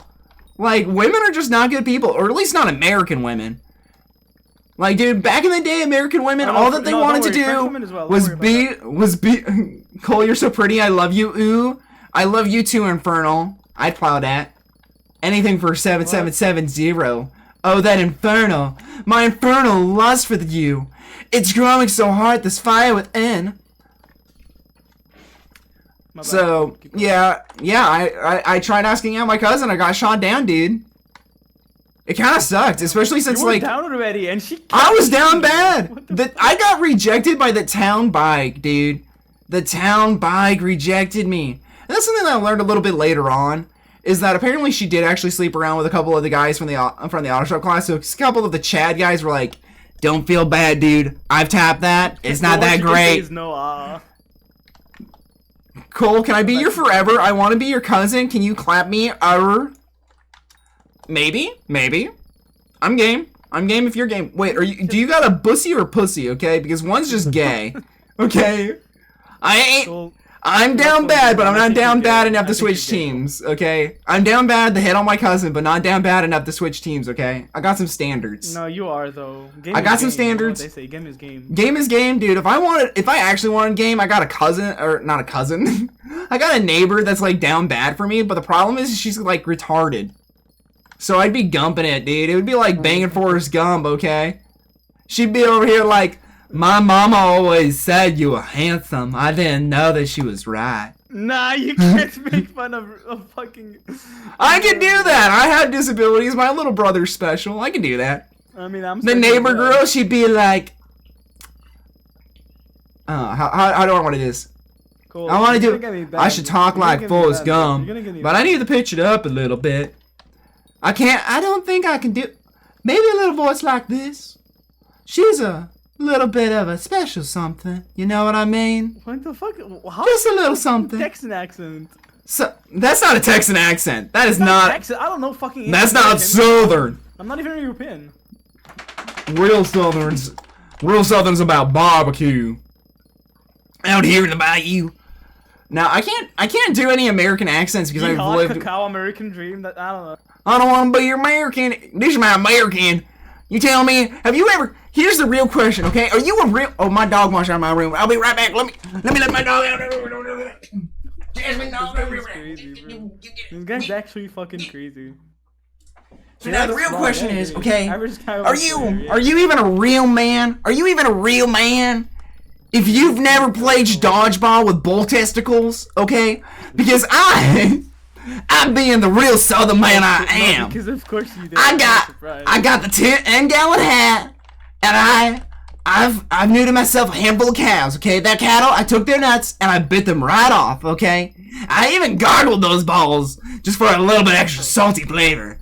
Like, women are just not good people, or at least not American women. Like, dude, back in the day, American women, all that they wanted to do was be. Cole, you're so pretty. I love you. Ooh, I love you too, Infernal. I'd plow that. Anything for 7770. Oh, that infernal. My infernal lust for you. It's growing so hard, this fire within. So, yeah, I tried asking out my cousin. I got shot down, dude. It kind of sucked, especially since You were like down already, and she. I was down What bad. the fuck? I got rejected by the town bike, dude. The town bike rejected me. And that's something that I learned a little bit later on. Is that apparently she did actually sleep around with a couple of the guys from the auto shop class. So a couple of the Chad guys were like, "Don't feel bad, dude. I've tapped that. It's not that great." No, Cole, can I be your forever? I want to be your cousin. Can you clap me? Maybe. I'm game. I'm game if you're game. Wait, do you got a bussy or pussy, okay? Because one's just gay. Okay? I'm down bad, but I'm not down bad enough to switch teams, okay? I'm down bad to hit on my cousin, but not down bad enough to switch teams, okay? I got some standards. No, you are though. I got some standards. They say game is game. Game is game, dude. If I actually wanted game, I got a cousin, or not a cousin. I got a neighbor that's like down bad for me, but the problem is she's like retarded. So I'd be gumping it, dude. It would be like banging Forrest Gump, okay? She'd be over here like, "My mama always said you were handsome. I didn't know that she was right." Nah, you can't make fun of fucking... I can do that. I have disabilities. My little brother's special. I can do that. I mean, I'm... The neighbor girl, she'd be like... how do I want to do this? Cool. I want to do... I should talk like Forrest Gump. But I need to pitch it up a little bit. I don't think I can do... Maybe a little voice like this. She's a little bit of a special something. You know what I mean? What the fuck? How Just a little something. Texan accent. So, that's not a Texan accent. That is not... Texan. I don't know fucking... That's not Southern. I'm not even European. Real Southern's about barbecue. Out here in the bayou. Now, I can't do any American accents because I've lived... Cacao American dream, that, I don't know. I don't want to be your American. This is my American. You tell me, have you ever... Here's the real question, okay? Are you a real... Oh, my dog wants out of my room. I'll be right back. Let me let my dog out. Jasmine, no. This guy's actually fucking crazy. So now the real question is, okay, are you even a real man? Are you even a real man? If you've never played dodgeball with bull testicles, okay? Because I'm being the real Southern man I am. Because of course you did. I got the 10-gallon hat, and I've new to myself a handful of cows, okay? That cattle, I took their nuts and I bit them right off, okay? I even gargled those balls just for a little bit extra salty flavor.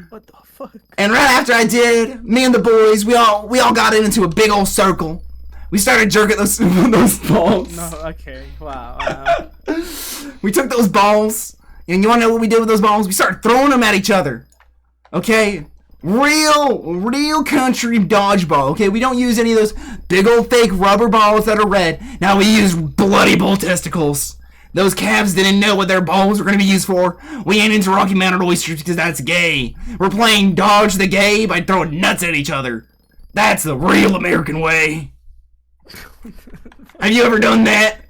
What the fuck? And right after I did, me and the boys, we all got into a big old circle. We started jerking those balls. No, okay, wow. We took those balls, and you wanna know what we did with those balls? We started throwing them at each other. Okay? Real country dodgeball, okay? We don't use any of those big old fake rubber balls that are red. Now we use bloody bull testicles. Those calves didn't know what their balls were going to be used for. We ain't into Rocky Mountain oysters because that's gay. We're playing Dodge the Gay by throwing nuts at each other. That's the real American way. Have you ever done that?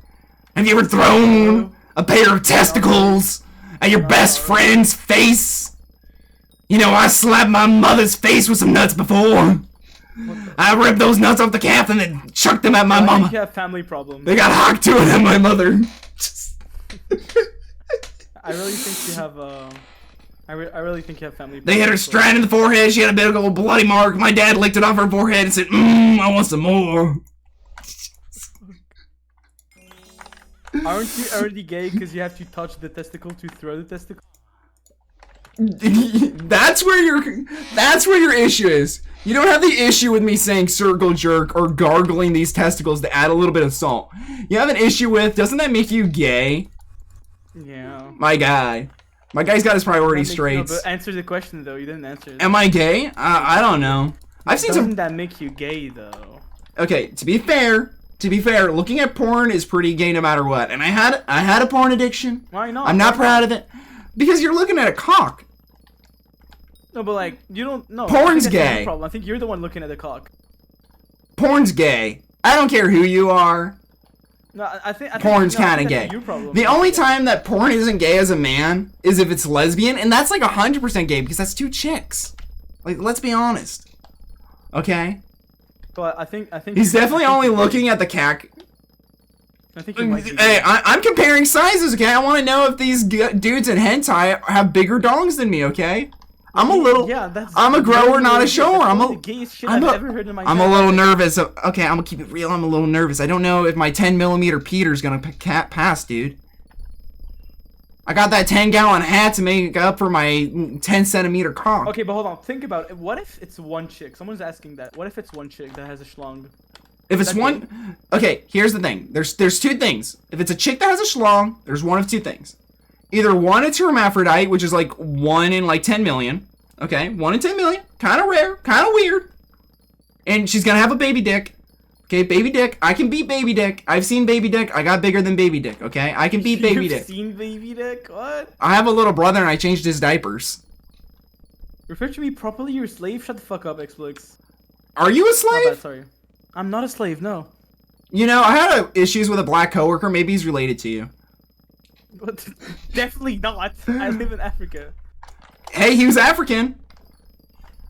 Have you ever thrown a pair of testicles at your best friend's face? You know, I slapped my mother's face with some nuts before. I ripped those nuts off the calf and then chucked them at my mama. I think you have family problems. They got hocked to it at my mother. I really think you have I really think you have family problems. They hit her straight in the forehead. She had a big old bloody mark. My dad licked it off her forehead and said, I want some more. Aren't you already gay because you have to touch the testicle to throw the testicle? That's where your issue is. You don't have the issue with me saying circle jerk or gargling these testicles to add a little bit of salt. You have an issue with, doesn't that make you gay? Yeah. My guy's got his priorities straight. No, but answer the question though. You didn't answer it. Am I gay? I don't know. I've seen Doesn't that make you gay though? Okay, to be fair, looking at porn is pretty gay no matter what. And I had a porn addiction. Why not? I'm not proud of it. Because you're looking at a cock. No, but like, you don't know. Porn's gay. Problem. I think you're the one looking at the cock. Porn's gay. I don't care who you are. No, I think porn's kind of gay. The only time that porn isn't gay as a man is if it's lesbian, and that's like 100% gay because that's two chicks. Like, let's be honest. Okay? But I think he's definitely only looking at the cack. I think you might be hey, I'm comparing sizes, okay? I want to know if these dudes in hentai have bigger dongs than me, okay? I'm a little. Yeah, that's. I'm a grower, not a shower. I'm the gayest shit I've ever heard in my I'm a little nervous. Okay, I'm gonna keep it real. I'm a little nervous. I don't know if my 10mm Peter's gonna pass, dude. I got that 10-gallon hat to make up for my 10cm cock. Okay, but hold on. Think about it. What if it's one chick? Someone's asking that. What if it's one chick that has a schlong? If it's one, okay, here's the thing. There's two things. If it's a chick that has a schlong, there's one of two things. Either one, it's hermaphrodite, which is like 1 in like 10 million. Okay, 1 in 10 million. Kind of rare, kind of weird. And she's gonna have a baby dick. Okay, baby dick. I can beat baby dick. I've seen baby dick. I got bigger than baby dick. Okay, I can beat baby dick. You've seen baby dick? What? I have a little brother and I changed his diapers. Refer to me properly. You're a slave. Shut the fuck up, Xblix. Are you a slave? My bad, sorry. I'm not a slave. No. You know, I had issues with a black coworker. Maybe he's related to you. But definitely not. I live in Africa. Hey, he was African.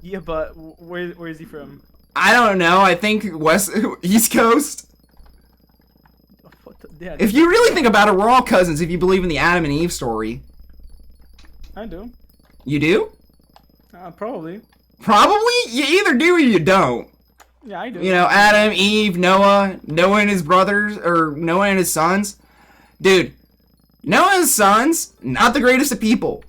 Yeah, but where is he from? I don't know. I think East Coast. Yeah, if you really think about it, we're all cousins if you believe in the Adam and Eve story. I do. You do? Probably. Probably? You either do or you don't. Yeah, I do. You know, Adam, Eve, Noah and his brothers, or Noah and his sons. Dude, Noah and his sons, not the greatest of people.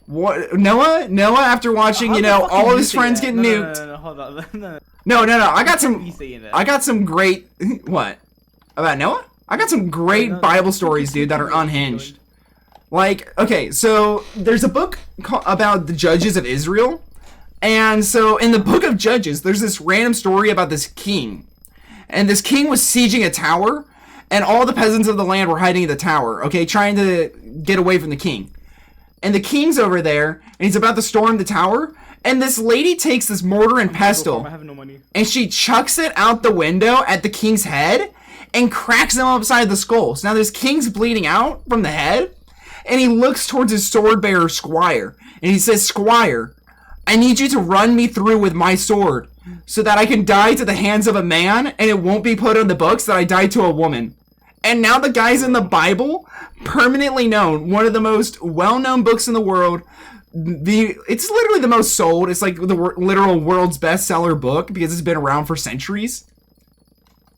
What Noah after watching, you know, all of his friends get nuked. No, hold on. No. I got some great what? About Noah? I got some great Bible stories, dude, that are unhinged. Like, okay, so there's a book about the judges of Israel. And so in the book of Judges, there's this random story about this king. And this king was sieging a tower, and all the peasants of the land were hiding in the tower, okay, trying to get away from the king. And the king's over there, and he's about to storm the tower, and this lady takes this mortar and pestle, I have no money. and she chucks it out the window at the king's head, and cracks him upside the skull. So now this king's bleeding out from the head, and he looks towards his sword bearer, Squire, and he says, Squire, I need you to run me through with my sword, so that I can die to the hands of a man, and it won't be put on the books that I died to a woman. And now the guy's in the Bible, permanently known, one of the most well-known books in the world. It's literally the most sold. It's like the literal world's bestseller book because it's been around for centuries.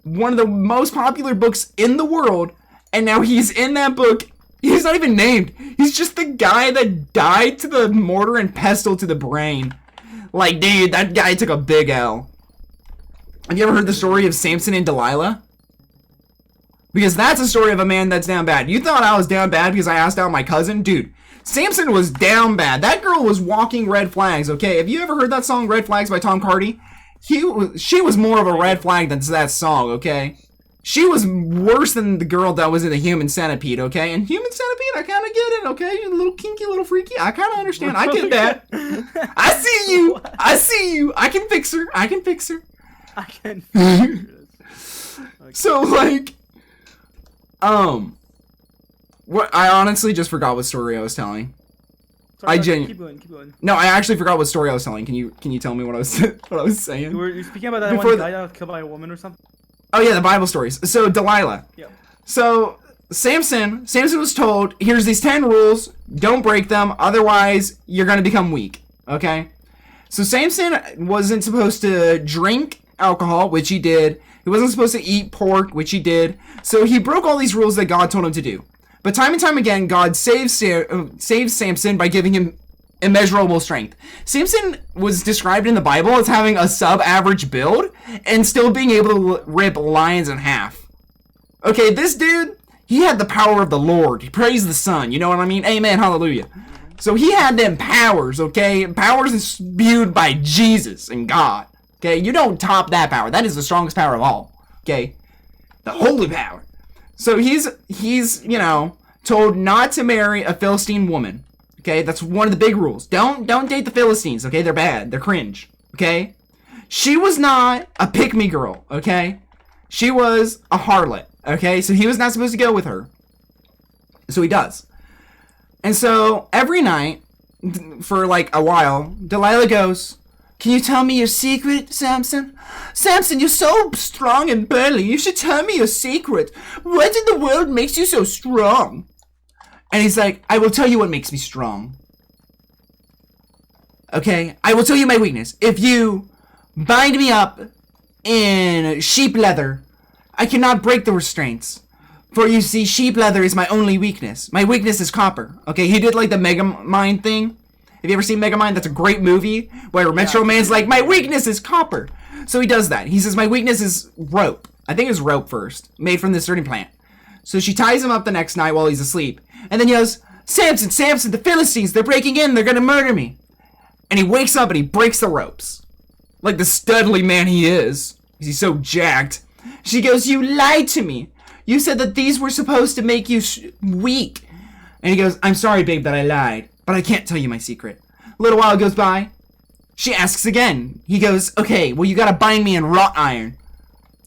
One of the most popular books in the world, and now he's in that book. He's not even named. He's just the guy that died to the mortar and pestle to the brain. Like, dude, that guy took a big L. Have you ever heard the story of Samson and Delilah? Because that's a story of a man that's down bad. You thought I was down bad because I asked out my cousin? Dude, Samson was down bad. That girl was walking red flags, okay? Have you ever heard that song, Red Flags by Tom Cardy? She was more of a red flag than that song, okay? She was worse than the girl that was in the Human Centipede, okay? And Human Centipede, I kind of get it, okay? You're a little kinky, a little freaky. I kind of understand. I get that. I see you. I see you. I can fix her. I can fix her. I can fix her. Okay. So, like... What I honestly just forgot what story I was telling. Sorry, keep going. No, I actually forgot what story I was telling. Can you tell me what I was saying? You were speaking about that one guy that was killed by a woman or something? Oh yeah, the Bible stories. So Delilah. Yep. So Samson was told, here's these 10 rules, don't break them, otherwise you're gonna become weak. Okay? So Samson wasn't supposed to drink alcohol, which he did. He wasn't supposed to eat pork, which he did. So he broke all these rules that God told him to do. But time and time again, God saves Samson by giving him immeasurable strength. Samson was described in the Bible as having a sub-average build and still being able to rip lions in half. Okay, this dude, he had the power of the Lord. He praised the Son, you know what I mean? Amen, hallelujah. So he had them powers, okay? Powers imbued by Jesus and God. Okay, you don't top that power. That is the strongest power of all. Okay, the holy power. So he's you know, told not to marry a Philistine woman. Okay, that's one of the big rules. Don't date the Philistines. Okay, they're bad. They're cringe. Okay, she was not a pick-me girl. Okay, she was a harlot. Okay, so he was not supposed to go with her. So he does. And so every night, for like a while, Delilah goes, can you tell me your secret, Samson? Samson, you're so strong and burly. You should tell me your secret. What in the world makes you so strong? And he's like, I will tell you what makes me strong. Okay? I will tell you my weakness. If you bind me up in sheep leather, I cannot break the restraints. For you see, sheep leather is my only weakness. My weakness is copper. Okay, he did like the Megamind thing. Have you ever seen Megamind? That's a great movie where Metro Man's like, my weakness is copper. So he does that. He says, my weakness is rope. I think it's rope first, made from this certain plant. So she ties him up the next night while he's asleep. And then he goes, Samson, Samson, the Philistines, they're breaking in. They're going to murder me. And he wakes up and he breaks the ropes. Like the studly man he is. He's so jacked. She goes, you lied to me. You said that these were supposed to make you weak. And he goes, I'm sorry, babe, that I lied. But I can't tell you my secret. A little while goes by. She asks again. He goes, okay, well, you gotta bind me in wrought iron.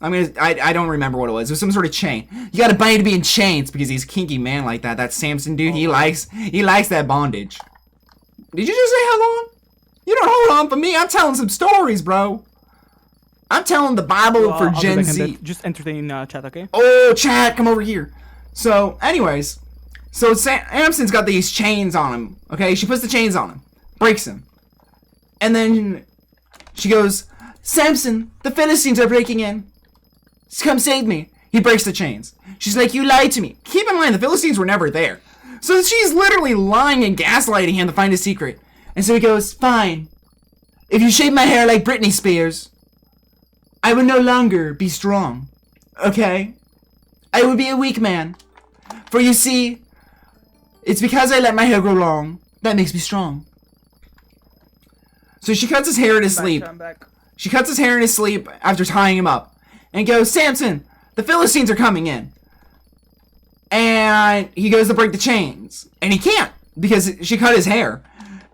I don't remember what it was. It was some sort of chain. You gotta bind me in chains because he's a kinky man like that. That Samson dude, he likes that bondage. Did you just say hold on? You don't hold on for me. I'm telling some stories, bro. I'm telling the Bible for Gen Z. Just entertain chat, okay? Oh, chat, come over here. So, anyways, so Samson's got these chains on him. Okay, she puts the chains on him, breaks him, and then she goes, Samson, the Philistines are breaking in. Come save me. He breaks the chains. She's like, you lied to me. Keep in mind, the Philistines were never there. So she's literally lying and gaslighting him to find a secret. And so he goes, fine. If you shave my hair like Britney Spears, I would no longer be strong. Okay? I would be a weak man. For you see, it's because I let my hair grow long that makes me strong. So she cuts his hair in his sleep. She cuts his hair in his sleep after tying him up. And goes, Samson, the Philistines are coming in. And he goes to break the chains. And he can't, because she cut his hair.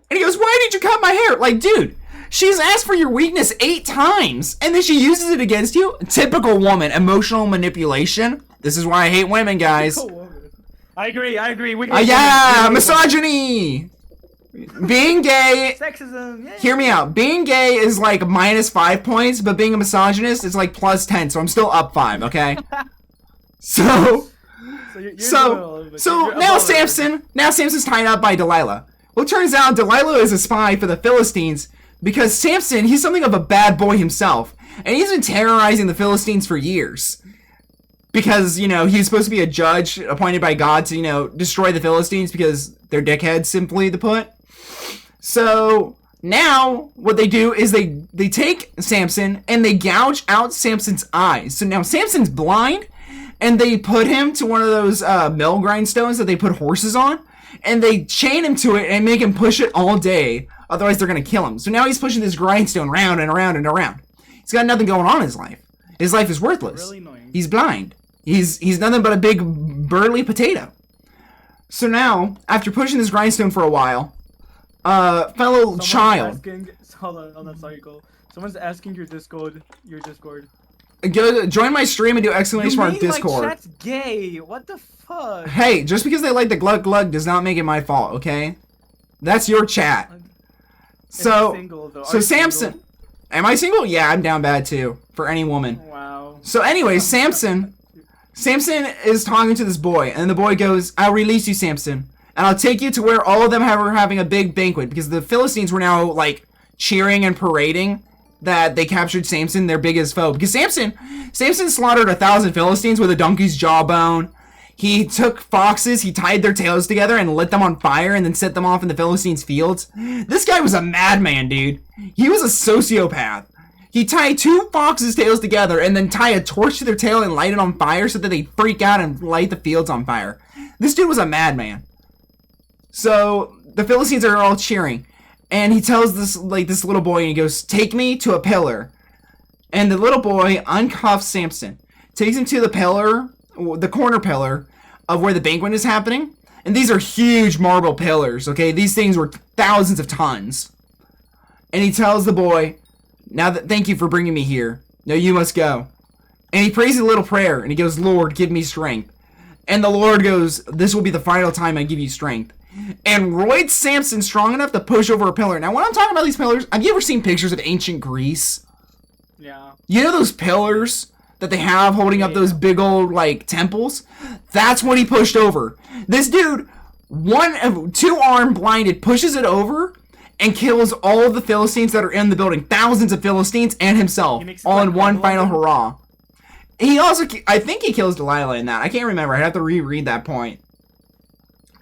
And he goes, why did you cut my hair? Like, dude, she's asked for your weakness 8 times. And then she uses it against you? Typical woman. Emotional manipulation. This is why I hate women, guys. I agree. Yeah, misogyny. Being gay, sexism. Yeah. Hear me out. Being gay is like -5 points, but being a misogynist is like +10. So I'm still up 5. Okay. So now Samson's tied up by Delilah. Well, it turns out Delilah is a spy for the Philistines because Samson, he's something of a bad boy himself, and he's been terrorizing the Philistines for years. Because, you know, he's supposed to be a judge appointed by God to, you know, destroy the Philistines because they're dickheads, simply to put. So now what they do is they take Samson and they gouge out Samson's eyes. So now Samson's blind, and they put him to one of those mill grindstones that they put horses on, and they chain him to it and make him push it all day. Otherwise, they're gonna kill him. So now he's pushing this grindstone round and around and around. He's got nothing going on in his life. His life is worthless. Really annoying. He's blind. He's nothing but a big burly potato. So now, after pushing this grindstone for a while, fellow child. Hold on, sorry, Cole. Someone's asking your Discord. Go join my stream and do exclamation mark Discord. Like chat's gay. What the fuck? Hey, just because they like the glug glug does not make it my fault, okay? That's your chat. So Samson, am I single? Yeah, I'm down bad too for any woman. Wow. So anyway, Samson is talking to this boy, and the boy goes, I'll release you, Samson, and I'll take you to where all of them are having a big banquet, because the Philistines were now, like, cheering and parading that they captured Samson, their biggest foe. Because Samson slaughtered 1,000 Philistines with a donkey's jawbone. He took foxes, he tied their tails together and lit them on fire and then set them off in the Philistines' fields. This guy was a madman, dude. He was a sociopath. He tied 2 foxes' tails together and then tie a torch to their tail and light it on fire so that they freak out and light the fields on fire. This dude was a madman. So the Philistines are all cheering, and he tells this little boy, and he goes, take me to a pillar. And the little boy uncuffs Samson, takes him to the pillar, the corner pillar of where the banquet is happening. And these are huge marble pillars, okay? These things were thousands of tons. And he tells the boy, thank you for bringing me here. Now you must go. And he prays a little prayer, and he goes, Lord, give me strength. And the Lord goes, this will be the final time I give you strength. And roids Samson strong enough to push over a pillar. Now, when I'm talking about these pillars, have you ever seen pictures of ancient Greece? Yeah. You know those pillars that they have holding up those big old, like, temples? That's what he pushed over. This dude, 2-arm blinded, pushes it over, and kills all of the Philistines that are in the building. Thousands of Philistines and himself. All in one final hurrah. He also, I think he kills Delilah in that. I can't remember. I'd have to reread that point.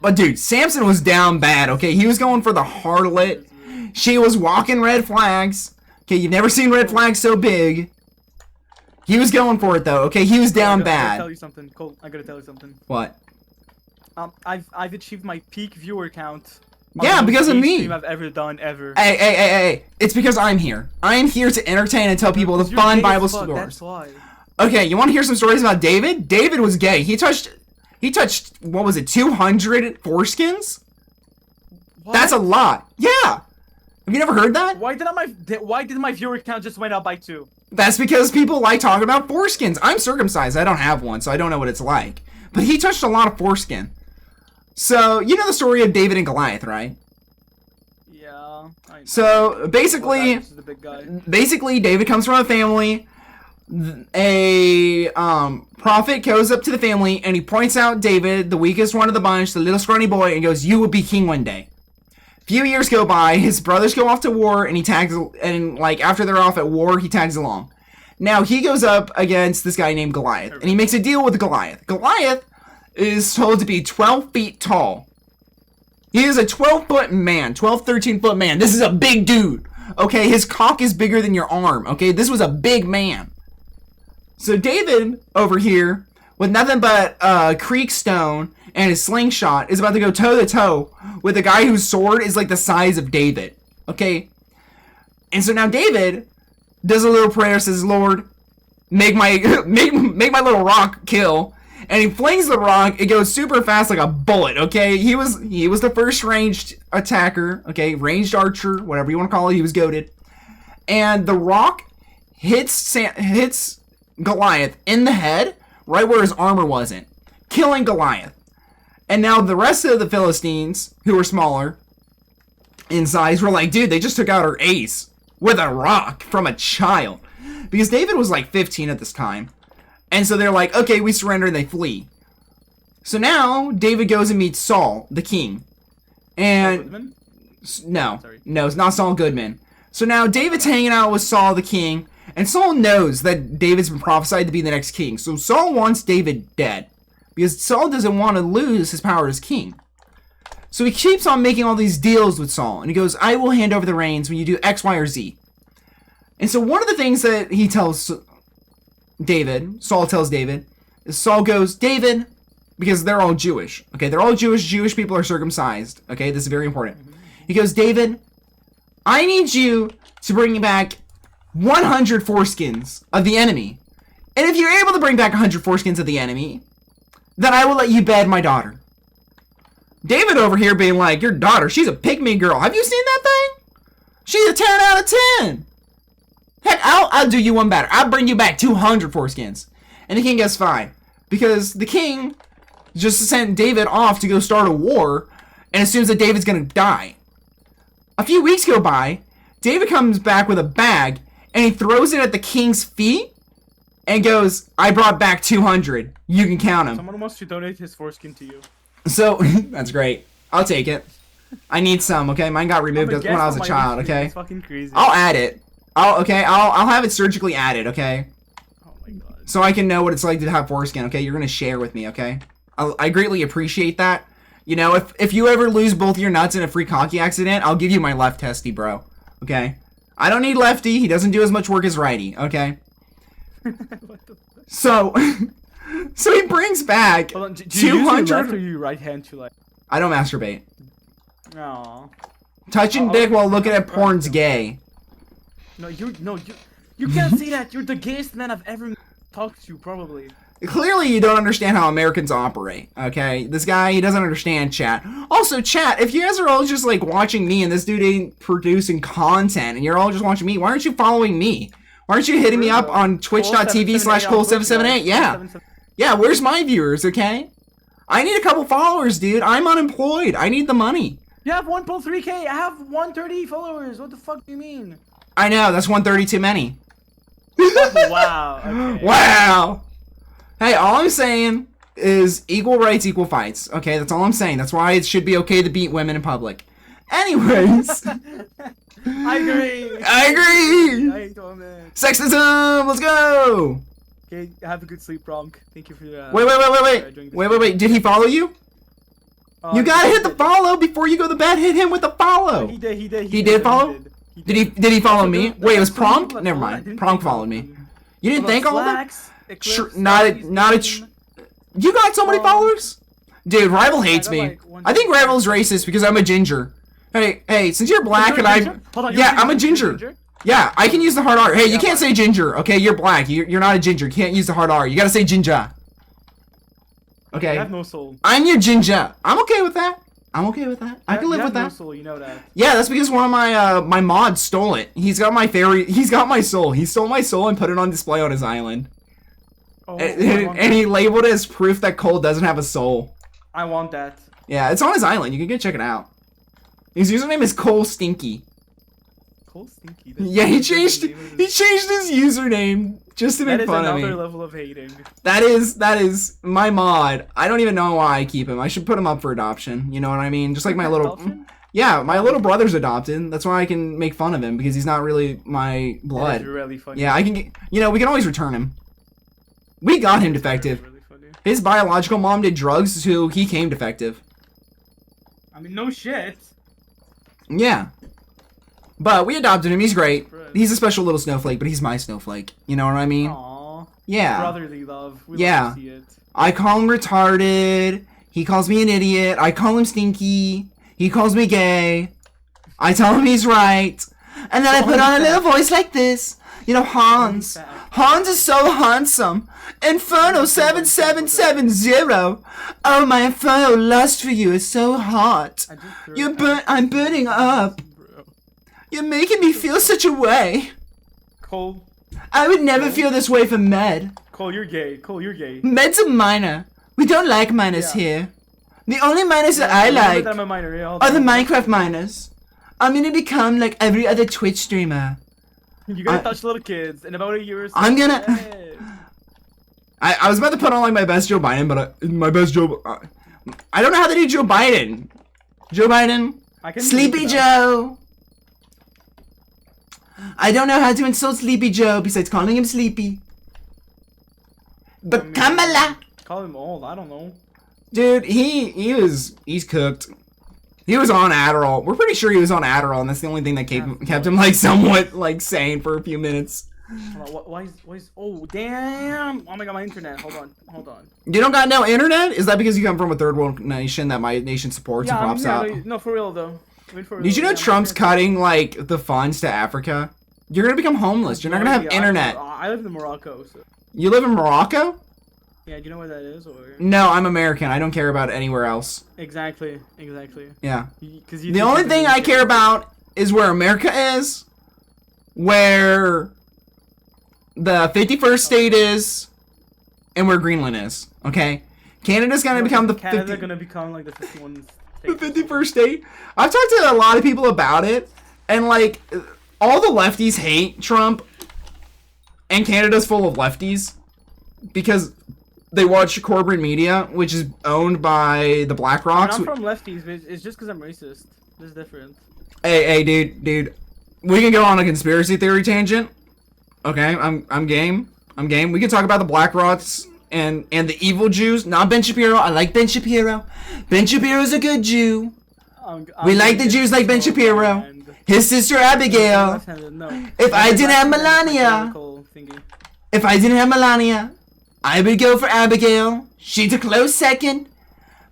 But dude, Samson was down bad, okay? He was going for the harlot. She was walking red flags. Okay, you've never seen red flags so big. He was going for it though, okay? He was down bad. I gotta tell you something, Cole. I gotta tell you something. What? I've achieved my peak viewer count. Yeah, because of me. Stream I've ever done ever. Hey! It's because I'm here. I am here to entertain and tell people the fun Bible stories. That's why. Okay, you want to hear some stories about David? David was gay. He touched what was it? 200 foreskins? What? That's a lot. Yeah. Have you never heard that? Why did my viewer count just went up by 2? That's because people like talking about foreskins. I'm circumcised. I don't have one, so I don't know what it's like. But he touched a lot of foreskin. So, you know the story of David and Goliath, right? Yeah. So, basically, David comes from a family. A prophet goes up to the family and he points out David, the weakest one of the bunch, the little scrawny boy, and goes, "You will be king one day." A few years go by, his brothers go off to war, and after they're off at war, he tags along. Now, he goes up against this guy named Goliath, and he makes a deal with Goliath. Goliath is told to be 12 feet tall. He is a 12-foot man, 13-foot man. This is a big dude, okay? His cock is bigger than your arm, okay? This was a big man. So David, over here, with nothing but creek stone and his slingshot, is about to go toe-to-toe with a guy whose sword is like the size of David, okay? And so now David does a little prayer, says, "Lord, make my little rock kill." And he flings the rock. It goes super fast like a bullet, okay? He was the first ranged attacker, okay? Ranged archer, whatever you want to call it. He was goated. And the rock hits Goliath in the head, right where his armor wasn't, killing Goliath. And now the rest of the Philistines, who were smaller in size, were like, dude, they just took out our ace with a rock from a child. Because David was like 15 at this time. And so they're like, okay, we surrender, and they flee. So now David goes and meets Saul, the king. And no, it's not Saul Goodman. So now David's hanging out with Saul, the king. And Saul knows that David's been prophesied to be the next king. So Saul wants David dead. Because Saul doesn't want to lose his power as king. So he keeps on making all these deals with Saul. And he goes, "I will hand over the reins when you do X, Y, or Z." And so one of the things that he tells David, Saul tells David, is Saul goes, "David," because they're all Jewish. Okay, they're all Jewish. Jewish people are circumcised. Okay, this is very important. He goes, "David, I need you to bring back 100 foreskins of the enemy. And if you're able to bring back 100 foreskins of the enemy, then I will let you bed my daughter." David over here being like, "Your daughter, she's a pygmy girl. Have you seen that thing? She's a 10 out of 10. Heck, I'll do you one better. I'll bring you back 200 foreskins." And the king goes, "Fine." Because the king just sent David off to go start a war and assumes that David's going to die. A few weeks go by. David comes back with a bag and he throws it at the king's feet and goes, "I brought back 200. You can count them." Someone wants to donate his foreskin to you. So, that's great. I'll take it. I need some, okay? Mine got removed when I was a child, okay? It's fucking crazy. I'll add it. I'll have it surgically added, okay? Oh my god. So I can know what it's like to have foreskin, okay? You're gonna share with me, okay? I greatly appreciate that. You know, if you ever lose both your nuts in a free cocky accident, I'll give you my left testy, bro. Okay? I don't need lefty. He doesn't do as much work as righty, okay? What the fuck? So he brings back 200. Do you use your left or your right hand to like? I don't masturbate. No. Touching dick while looking at porn's gay. No, you can't say that. You're the gayest man I've ever talked to, probably. Clearly, you don't understand how Americans operate, okay? This guy, he doesn't understand chat. Also, chat, if you guys are all just, like, watching me and this dude ain't producing content and you're all just watching me, why aren't you following me? Why aren't you hitting me up on twitch.tv/Cole778? Yeah. Yeah, where's my viewers, okay? I need a couple followers, dude. I'm unemployed. I need the money. You have 1.3k. I have 130 followers. What the fuck do you mean? I know, that's 130 too many. Wow. Okay. Wow. Hey, all I'm saying is equal rights, equal fights. Okay, that's all I'm saying. That's why it should be okay to beat women in public. Anyways. I agree. I agree. I hate women. Sexism. Let's go. Okay, have a good sleep, Bronk. Thank you for Wait. Did he follow you? You gotta hit the follow before you go to bed. Hit him with the follow. He did. He did follow? Did he follow me? Wait, it was Pronk? Never mind. Pronk followed me. You didn't think all of that? Sure, not a. You got so many followers? Dude, Rival hates me. I think Rival's racist because I'm a ginger. Hey, since you're black and I'm a ginger. Yeah, I can use the hard R. Hey, you can't say ginger, okay? You're black. You're not a ginger. You can't use the hard R. You gotta say ginger. Okay. I have no soul. I'm your ginger. I'm okay with that. I can live with that. No soul, you know that. Yeah, that's because one of my my mods stole it. He's got my soul. He stole my soul and put it on display on his island. Oh, and he labeled it as proof that Cole doesn't have a soul. I want that. Yeah, it's on his island. You can go check it out. His username is Cole Stinky. Cole Stinky? Yeah, he changed his username just to make fun of me. That is another level of hating. That is my mod. I don't even know why I keep him. I should put him up for adoption. You know what I mean? Just like my little... Yeah, my little brother's adopted. That's why I can make fun of him, because he's not really my blood. That is really funny. Yeah, I can get... You know, we can always return him. We got him defective. Really funny. His biological mom did drugs, so he came defective. I mean, no shit. Yeah. But we adopted him. He's great. He's a special little snowflake, but he's my snowflake. You know what I mean? Aww. Yeah. Brotherly love. We love to see it. I call him retarded. He calls me an idiot. I call him stinky. He calls me gay. I tell him he's right. And then I put on a little voice like this. You know, Hans. Hans is so handsome. Inferno 7770. Oh, my infernal lust for you is so hot. I'm burning up. You're making me feel such a way. Cole. I would never feel this way for Med. Cole, you're gay. Cole, you're gay. Med's a minor. We don't like minors here. The only minors that I like I'm a minor, are the Minecraft minors. I'm gonna become like every other Twitch streamer. You're gonna touch little kids in about a year or so. I'm gonna... I was about to put on like my best Joe Biden, but my best Joe... I don't know how to do Joe Biden. Joe Biden. Sleepy Joe. I don't know how to insult Sleepy Joe besides calling him Sleepy. But Kamala. Call him old. I don't know. Dude, he's cooked. He was on Adderall. We're pretty sure he was on Adderall, and that's the only thing that kept him like somewhat like sane for a few minutes. Why is oh damn! Oh my god, my internet. Hold on. You don't got no internet? Is that because you come from a third world nation that my nation supports and props out? No, for real though. Did you know Trump's cutting like the funds to Africa? You're gonna become homeless. You're not gonna have internet. I live in Morocco. So. You live in Morocco? Yeah, do you know where that is? Or? No, I'm American. I don't care about anywhere else. Exactly. Yeah. The only thing I care about is where America is, where the 51st state is, and where Greenland is. Okay? Canada's gonna become the... Canada's gonna become like the 51st state. The 51st state? I've talked to a lot of people about it, and like, all the lefties hate Trump, and Canada's full of lefties, because... They watch corporate media, which is owned by the BlackRocks. I'm from lefties, but it's just because I'm racist. It's different. Hey, dude. We can go on a conspiracy theory tangent. Okay, I'm game. We can talk about the BlackRocks and the evil Jews. Not Ben Shapiro. I like Ben Shapiro. Ben Shapiro's a good Jew. We like the Jews like Ben Shapiro. His sister Abigail. If I didn't have Melania, I would go for Abigail. She's a close second.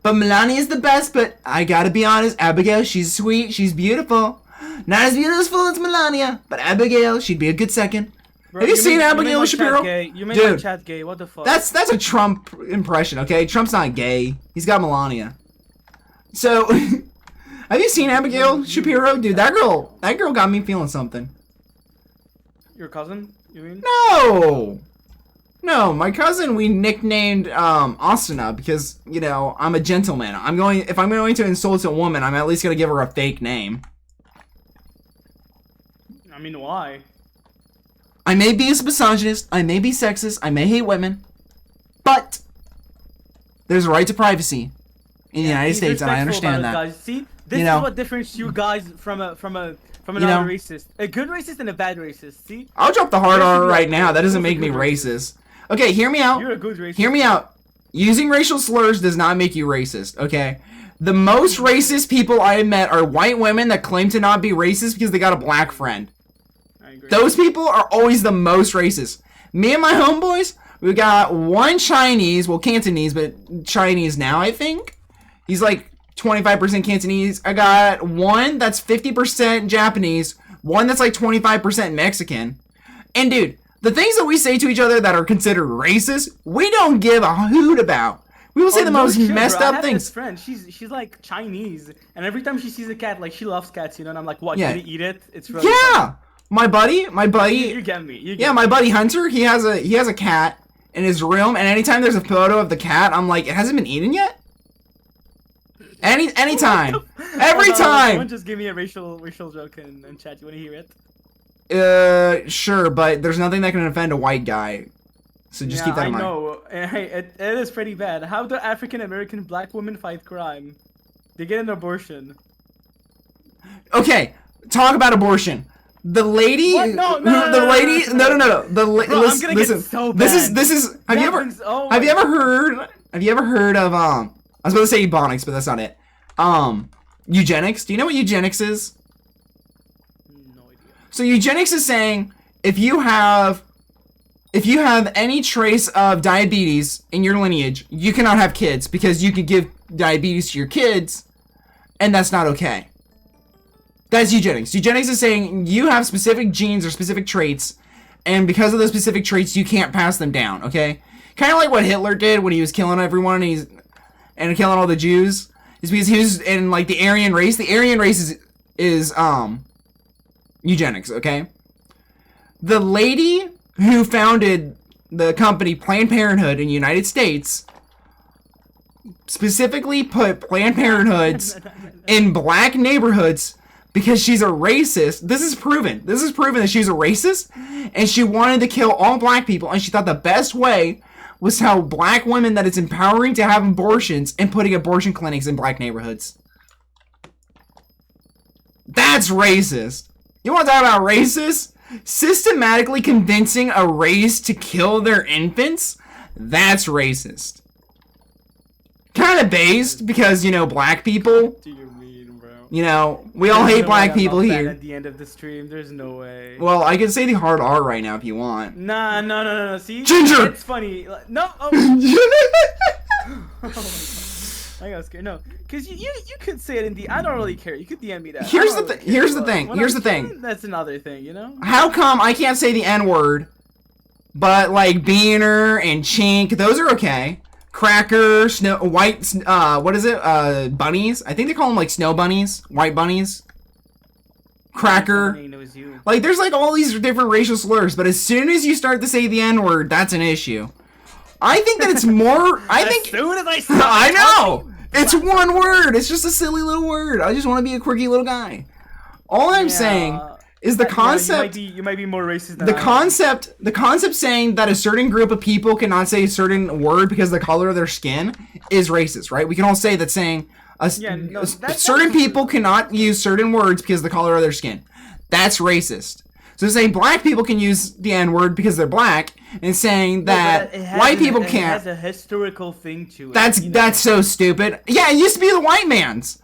But Melania's the best, but I gotta be honest, Abigail, she's sweet, she's beautiful. Not as beautiful as Melania, but Abigail, she'd be a good second. Bro, have you seen Abigail Shapiro? You made my chat gay, what the fuck? That's a Trump impression, okay? Trump's not gay. He's got Melania. So, have you seen Abigail Shapiro? Dude, that girl got me feeling something. Your cousin, you mean? No, my cousin we nicknamed Asuna because, you know, I'm a gentleman. If I'm going to insult a woman, I'm at least gonna give her a fake name. I mean, why? I may be a misogynist, I may be sexist, I may hate women, but there's a right to privacy. in the United States, and I understand that. Guys. See, this is what differentiates you guys from another racist. A good racist and a bad racist. See? I'll drop the hard R right now. That doesn't make me racist. Okay, hear me out. You're a good racist. Hear me out. Using racial slurs does not make you racist, okay? The most racist people I have met are white women that claim to not be racist because they got a black friend. I agree. Those people are always the most racist. Me and my homeboys, we got one Chinese, well, Cantonese, but Chinese now, I think. He's like 25% Cantonese. I got one that's 50% Japanese, one that's like 25% Mexican. And dude, the things that we say to each other that are considered racist, we don't give a hoot about. We will say the most messed up things. I have this friend. She's like Chinese, and every time she sees a cat, like she loves cats, you know. And I'm like, what? Yeah. You eat it? It's really funny. My buddy. You get me. My buddy Hunter. He has a cat in his room, and anytime there's a photo of the cat, I'm like, it hasn't been eaten yet. Anytime. Every time. Someone just give me a racial joke in chat. You want to hear it? Sure, but there's nothing that can offend a white guy. So just keep that in mind. I know. Hey, it is pretty bad. How do African American black women fight crime? They get an abortion. Okay, talk about abortion. The lady. What? No. I'm gonna get so bad. This is. Have you ever heard of I was about to say ebonics, but that's not it. Eugenics. Do you know what eugenics is? No idea. So eugenics is saying if you have any trace of diabetes in your lineage, you cannot have kids because you can give diabetes to your kids, and that's not okay. That's eugenics. Eugenics is saying you have specific genes or specific traits, and because of those specific traits, you can't pass them down, okay? Kind of like what Hitler did when he was killing everyone and killing all the Jews. Is because he was in like the Aryan race. The Aryan race is eugenics, okay? The lady who founded the company Planned Parenthood in the United States specifically put Planned Parenthoods in black neighborhoods because she's a racist. This is proven that she's a racist, and she wanted to kill all black people, and she thought the best way was how black women that it's empowering to have abortions and putting abortion clinics in black neighborhoods. That's racist. You want to talk about racist? Systematically convincing a race to kill their infants? That's racist. Kind of based because, you know, black people. What do you mean, bro? You know, we all hate black people here. At the end of the stream, there's no way. Well, I can say the hard R right now if you want. Nah, no. See? Ginger! It's funny. No. Oh. Oh my God. I got scared. No, because you could say it in the. I don't really care. You could DM me that. Here's the thing. That's another thing, you know. How come I can't say the N-word, but like beaner and chink, those are okay. Cracker, white. What is it? Bunnies. I think they call them like snow bunnies, white bunnies. Cracker. Like there's like all these different racial slurs, but as soon as you start to say the N-word, that's an issue. I think that it's more. As soon as I stop I know. It's one word. It's just a silly little word. I just want to be a quirky little guy. All I'm saying is the concept. You might be more racist than the concept saying that a certain group of people cannot say a certain word because of the color of their skin is racist, right? We can all say that saying certain people cannot use certain words because of the color of their skin. That's racist. So saying black people can use the N-word because they're black, and saying that white people can't. It has a historical thing to it. That's so stupid. Yeah, it used to be the white man's.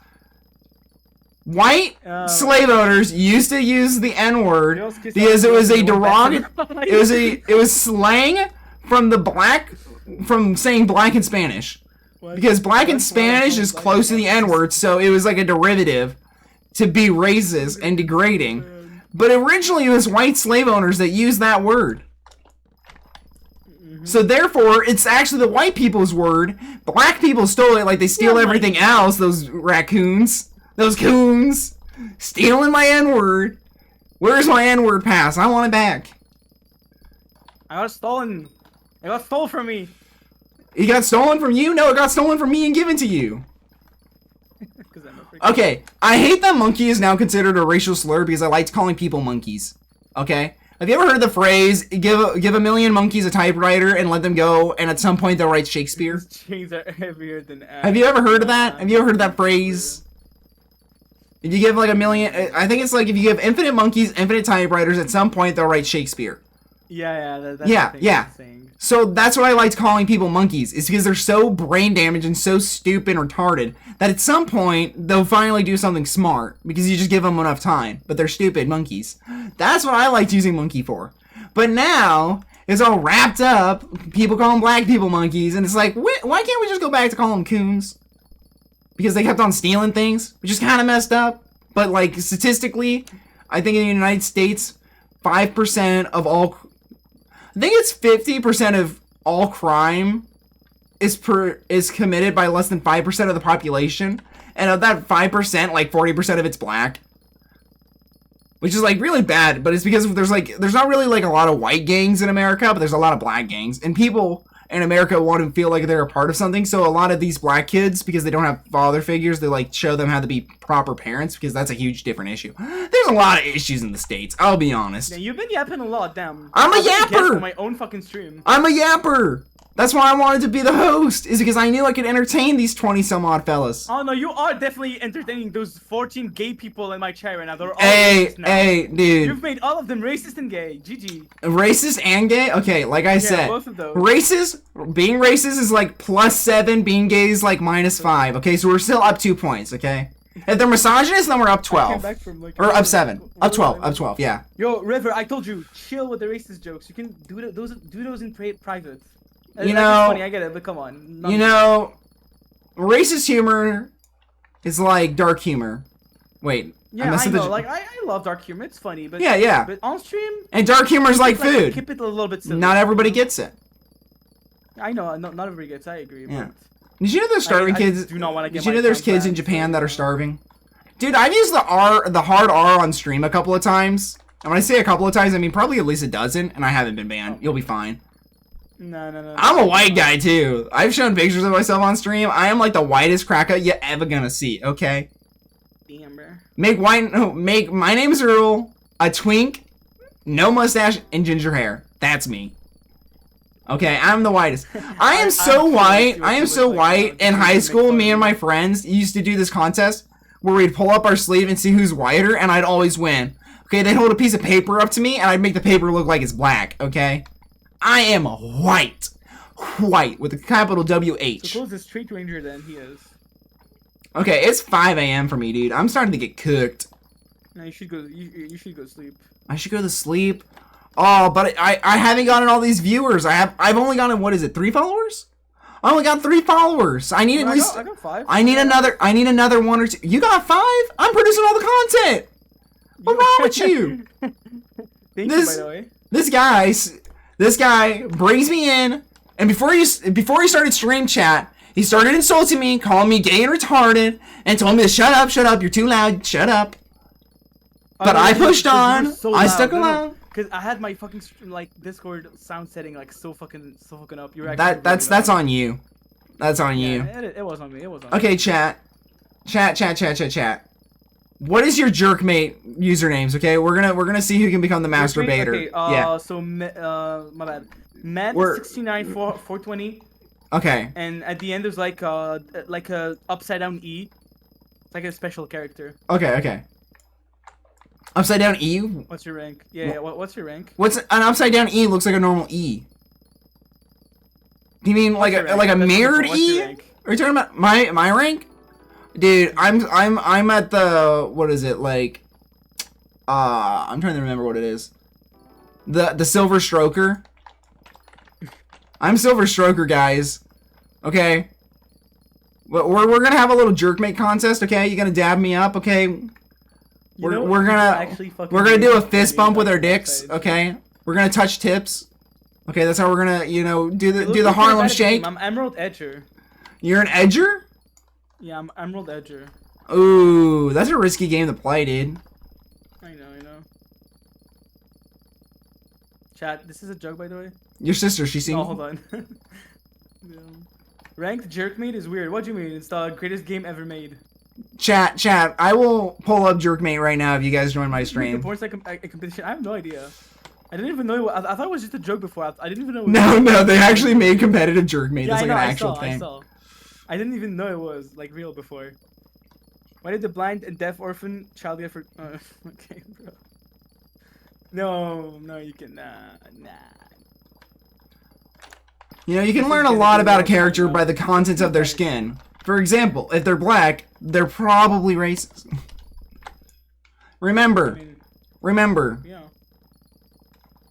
White slave owners used to use the N-word because it was a derogatory. It was slang from saying black in Spanish. Because black in Spanish is close to the N-word, so it was like a derivative to be racist and degrading. But originally it was white slave owners that used that word. So therefore, it's actually the white people's word. Black people stole it like they steal everything else, those raccoons. Those coons. Stealing my N-word. Where's my N-word pass? I want it back. I got stolen. It got stolen from me. It got stolen from you? No, it got stolen from me and given to you. Okay, I hate that monkey is now considered a racial slur because I liked calling people monkeys. Okay? Have you ever heard the phrase, give a million monkeys a typewriter and let them go, and at some point they'll write Shakespeare? These chains are heavier than ass. Have you ever heard of that? Have you ever heard of that phrase? If you give like a million, I think it's like if you give infinite monkeys infinite typewriters, at some point they'll write Shakespeare. Yeah, that's yeah. So that's what I liked calling people monkeys, is because they're so brain damaged and so stupid and retarded that at some point they'll finally do something smart because you just give them enough time. But they're stupid monkeys. That's what I liked using monkey for. But now it's all wrapped up. People call them black people monkeys, and it's like, why can't we just go back to call them coons? Because they kept on stealing things, which is kind of messed up. But like statistically, I think in the United States, 5% of all, I think it's 50% of all crime is committed by less than 5% of the population, and of that 5%, like 40% of it's black, which is like really bad. But it's because there's not really like a lot of white gangs in America, but there's a lot of black gangs, and people in America want to feel like they're a part of something. So a lot of these black kids, because they don't have father figures, they like show them how to be proper parents, because that's a huge different issue. There's a lot of issues in the States, I'll be honest. Yeah, you've been yapping a lot, damn. I'm a yapper! On my own fucking stream. I'm a yapper! That's why I wanted to be the host, is because I knew I could entertain these 20-some-odd fellas. Oh no, you are definitely entertaining those 14 gay people in my chat right now. They're all Hey, racist now. hey, dude. You've made all of them racist and gay. GG. Racist and gay? Okay, like I said, both of those. being racist is like +7, being gay is like -5, okay? So we're still up 2 points, okay? If they're misogynist, then we're up 12. Or up 7. Up 12, yeah. Yo, River, I told you, chill with the racist jokes. You can do those in private. You That's know, funny, I get it, but come on. You know, racist humor is like dark humor. Wait, yeah, I know. Like I love dark humor. It's funny, but yeah. But on stream, and dark humor is like food. Keep it a little bit silly. Not everybody gets it. I know, not everybody gets. I agree. Yeah. But did you know there's starving kids? Do not want to get. Did you know there's kids in Japan that are starving? Dude, I've used the hard R on stream a couple of times. And when I say a couple of times, I mean probably at least a dozen, and I haven't been banned. You'll be fine. No. I'm a white guy too. I've shown pictures of myself on stream. I am like the whitest cracker you ever gonna see. Okay. Damn, bro. Make my name's Earl, a twink, no mustache, and ginger hair. That's me. Okay, I'm the whitest. I am so white. I am so white. In high school, me and my friends used to do this contest where we'd pull up our sleeve and see who's whiter, and I'd always win. Okay, they'd hold a piece of paper up to me, and I'd make the paper look like it's black. Okay. I am white with a capital WH. So close the street ranger then he is. Okay, it's 5 a.m. for me, dude. I'm starting to get cooked. No, you should go. You should go sleep. I should go to sleep. Oh, but I haven't gotten all these viewers. I've only gotten, what is it, 3 followers? I only got 3 followers. I need at least. I got 5. I need another 1 or 2. You got 5? I'm producing all the content. What's wrong with you? Thank you, by the way. This guy brings me in, and before he started stream chat, he started insulting me, calling me gay and retarded, and told me to shut up, you're too loud, shut up. But I pushed on, I stuck around. Because I had my fucking like Discord sound setting like so fucking up. You're that's on you. That's on you. It was on me. Okay, chat. What is your jerkmate usernames? Okay, we're gonna see who can become the master baiter. Okay, yeah. So my bad. Matt69 420. Okay. And at the end there's like a upside down E. It's like a special character. Okay. Upside down E. What's your rank? Yeah. What's your rank? What's an upside down E? Looks like a normal E. Do you mean like a mirrored E? Are you talking about my rank? Dude, I'm at the, what is it, like, I'm trying to remember what it is. The Silver Stroker. I'm Silver Stroker, guys. Okay. We're gonna have a little jerkmate contest, okay? You gonna dab me up, okay? We're gonna do a fist bump with our dicks, okay? We're gonna touch tips. Okay, that's how we're gonna, do the Harlem Shake. I'm Emerald Edger. You're an Edger? Yeah, I'm Emerald Edger. Ooh, that's a risky game to play, dude. I know. Chat, this is a joke, by the way. Your sister, she seen. Oh, hold on. Yeah. Ranked Jerkmate is weird. What do you mean? It's the greatest game ever made. Chat. I will pull up Jerkmate right now if you guys join my stream. Porn's like a competition. I have no idea. I didn't even know. I thought it was just a joke before. I didn't even know. No, they actually made competitive jerk made this like an actual thing. I saw. I didn't even know it was like real before. Why did the blind and deaf orphan child get for? Okay, bro. No, you can nah. You know, you can learn a lot about a character by the contents of their skin. For example, if they're black, they're probably racist. Remember, Yeah.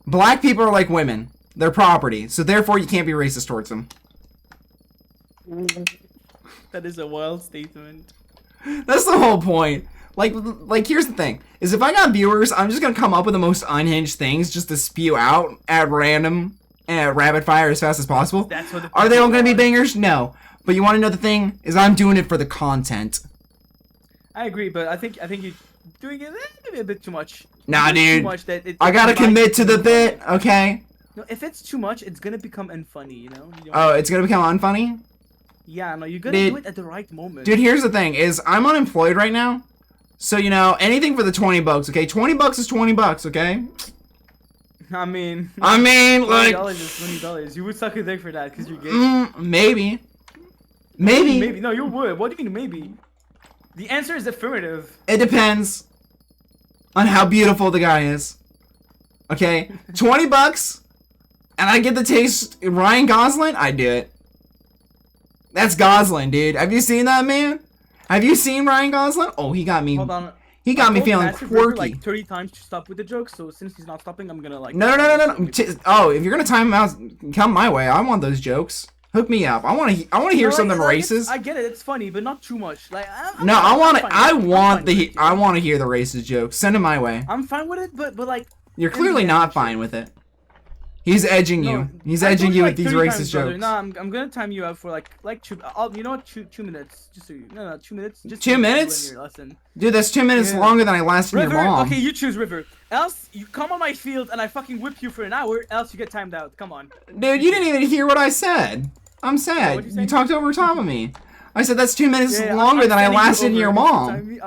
Black people are like women. They're property, so therefore you can't be racist towards them. That is a wild statement. That's the whole point. Like here's the thing: is if I got viewers, I'm just gonna come up with the most unhinged things just to spew out at random and at rapid fire as fast as possible. That's what Are they all gonna be bangers? No. But you want to know the thing is, I'm doing it for the content. I agree, but I think you're doing it maybe a bit too much. Nah, dude. Too much that I gotta commit to the bit, okay? No, if it's too much, it's gonna become unfunny, you know? Oh, it's gonna become unfunny? Yeah, no, you gotta do it at the right moment. Dude, here's the thing, is I'm unemployed right now. So, you know, anything for the 20 bucks, okay? 20 bucks is 20 bucks, okay? I mean, like... $20 is $20. You would suck a dick for that, because you're gay. Maybe. Maybe. No, you would. What do you mean maybe? The answer is affirmative. It depends on how beautiful the guy is. Okay? 20 bucks, and I get to taste Ryan Gosling, I do it. That's Gosling, dude. Have you seen that man? Have you seen Ryan Gosling? Oh, he got me. Hold on. He got me feeling quirky. Like 30 times to stop with the jokes, so since he's not stopping, I'm gonna like. No. Oh, if you're gonna time him out, come my way. I want those jokes. Hook me up. I want to hear something racist. I get it. It's funny, but not too much. Like I want to hear the racist jokes. Send them my way. I'm fine with it, but like. You're clearly not fine with it. He's edging you. He's edging you with these racist jokes. No, I'm gonna time you out for like 2. You know what? 2 minutes. Just so you. No, 2 minutes. Just 2 minutes. Dude, that's 2 minutes longer than I lasted in your mom. Okay, you choose River. Else you come on my field and I fucking whip you for an hour. Else you get timed out. Come on. Dude, you didn't even hear what I said. I'm sad. You talked over top of me. I said that's 2 minutes longer than I lasted in your mom.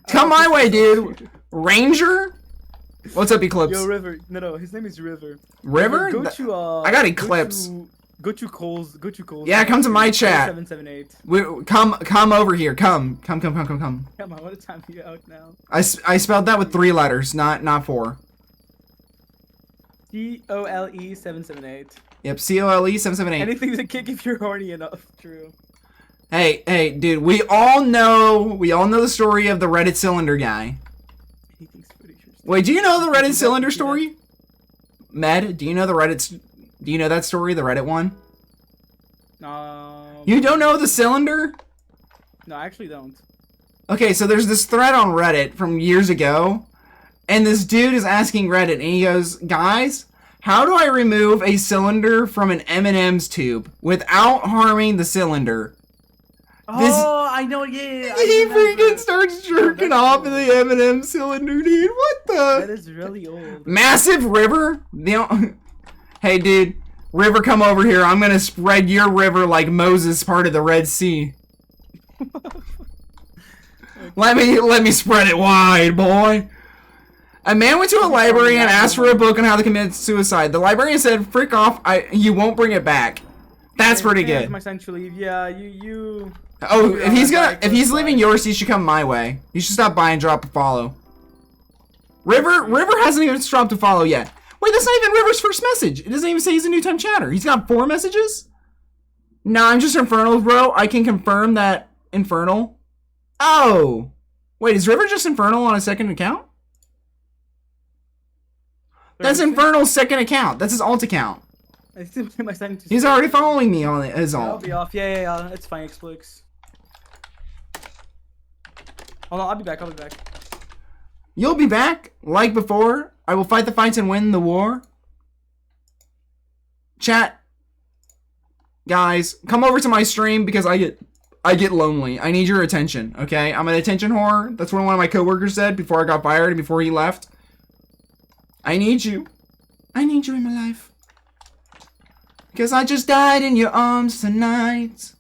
Come my way, dude. Ranger. What's up, Eclipse? Yo, River. No, his name is River. River? Go to, I got Eclipse. Go to Cole's. Yeah, come to my chat. 778. Come over here. Come. Come on, I want to time you out now. I spelled that with 3 letters, not 4. COLE 778. Yep, COLE 778. Anything to kick if you're horny enough. True. Hey, dude. We all know the story of the Reddit cylinder guy. Wait, do you know the Reddit cylinder story? Med, do you know that story, the Reddit one? You don't know the cylinder? No, I actually don't. Okay, so there's this thread on Reddit from years ago, and this dude is asking Reddit, and he goes, guys, how do I remove a cylinder from an M&M's tube without harming the cylinder? I know, yeah. He freaking starts jerking off in the M&M cylinder, dude. What the? That is really old. Massive River? Hey, dude. River, come over here. I'm gonna spread your river like Moses part of the Red Sea. Let me spread it wide, boy. A man went to a library and asked for a book on how to commit suicide. The librarian said, "Frick off! You won't bring it back." That's pretty good. My son should leave. Yeah, you. Oh, if he's leaving yours, he should come my way. You should stop by and drop a follow. River hasn't even dropped a follow yet. Wait, that's not even River's first message. It doesn't even say he's a new time chatter. He's got 4 messages? Nah, I'm just Infernal, bro. I can confirm that Infernal. Oh. Wait, is River just Infernal on a second account? That's Infernal's second account. That's his alt account. He's already following me on his alt. I'll be off. Yeah. It's fine, Xplix. Hold on, I'll be back. You'll be back, like before. I will fight the fights and win the war. Chat. Guys, come over to my stream because I get lonely. I need your attention, okay? I'm an attention whore. That's what one of my coworkers said before I got fired and before he left. I need you. I need you in my life. Because I just died in your arms tonight.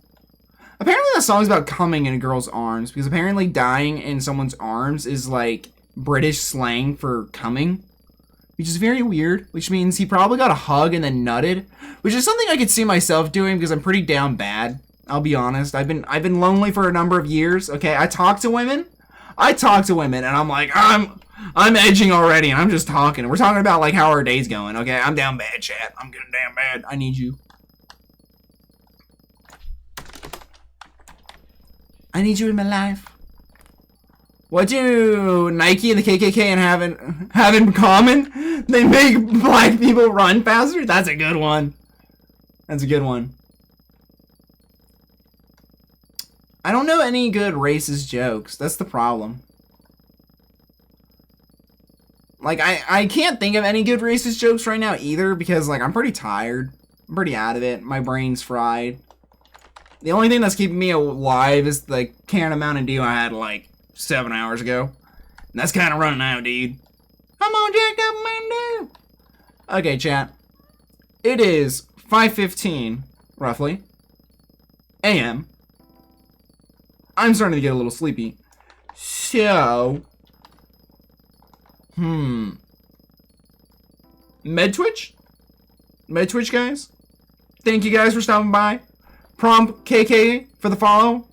Apparently that song's about coming in a girl's arms. Because apparently dying in someone's arms is like British slang for coming. which is very weird, which means he probably got a hug and then nutted, which is something I could see myself doing because I'm pretty down bad. I'll be honest. I've been lonely for a number of years. Okay, I talk to women, and I'm like, I'm edging already, and I'm just talking. We're talking about like how our day's going. Okay, I'm down bad, chat. I'm getting down bad. I need you. I need you in my life. What do Nike and the KKK and have in common? They make black people run faster? That's a good one. That's a good one. I don't know any good racist jokes. That's the problem. Like, I can't think of any good racist jokes right now either because, like, I'm pretty tired. I'm pretty out of it. My brain's fried. The only thing that's keeping me alive is the can of Mountain Dew I had, like, 7 hours ago. And that's kind of running out, dude. Come on, Jack, up Mountain Dew. Okay, chat. It is 5:15, roughly, a.m. I'm starting to get a little sleepy. So... MedTwitch? MedTwitch, guys? Thank you guys for stopping by. Prom KK for the follow.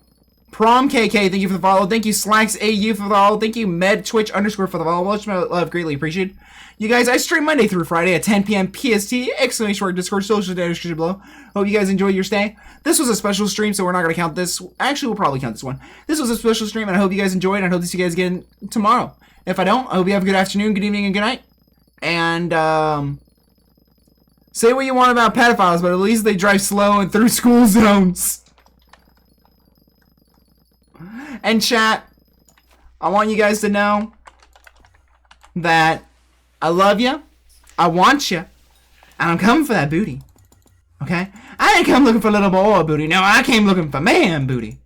Prom KK, thank you for the follow. Thank you Slacks AU for the follow. Thank you MedTwitch _ for the follow. Much love, greatly appreciated. You guys, I stream Monday through Friday at 10 p.m. PST. Exclamation mark Discord, social data description below. Hope you guys enjoy your stay. This was a special stream, so we're not going to count this. Actually, we'll probably count this one. This was a special stream, and I hope you guys enjoyed, and I hope to see you guys again tomorrow. If I don't, I hope you have a good afternoon, good evening, and good night. And, say what you want about pedophiles, but at least they drive slow and through school zones. And chat, I want you guys to know that I love you, I want you, and I'm coming for that booty. Okay? I didn't come looking for little boy booty. No, I came looking for man booty.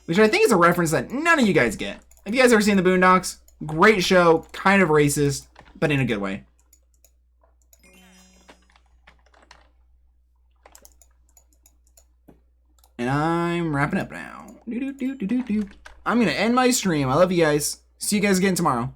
Which I think is a reference that none of you guys get. Have you guys ever seen The Boondocks? Great show, kind of racist, but in a good way. And I'm wrapping up now. I'm gonna end my stream. I love you guys. See you guys again tomorrow.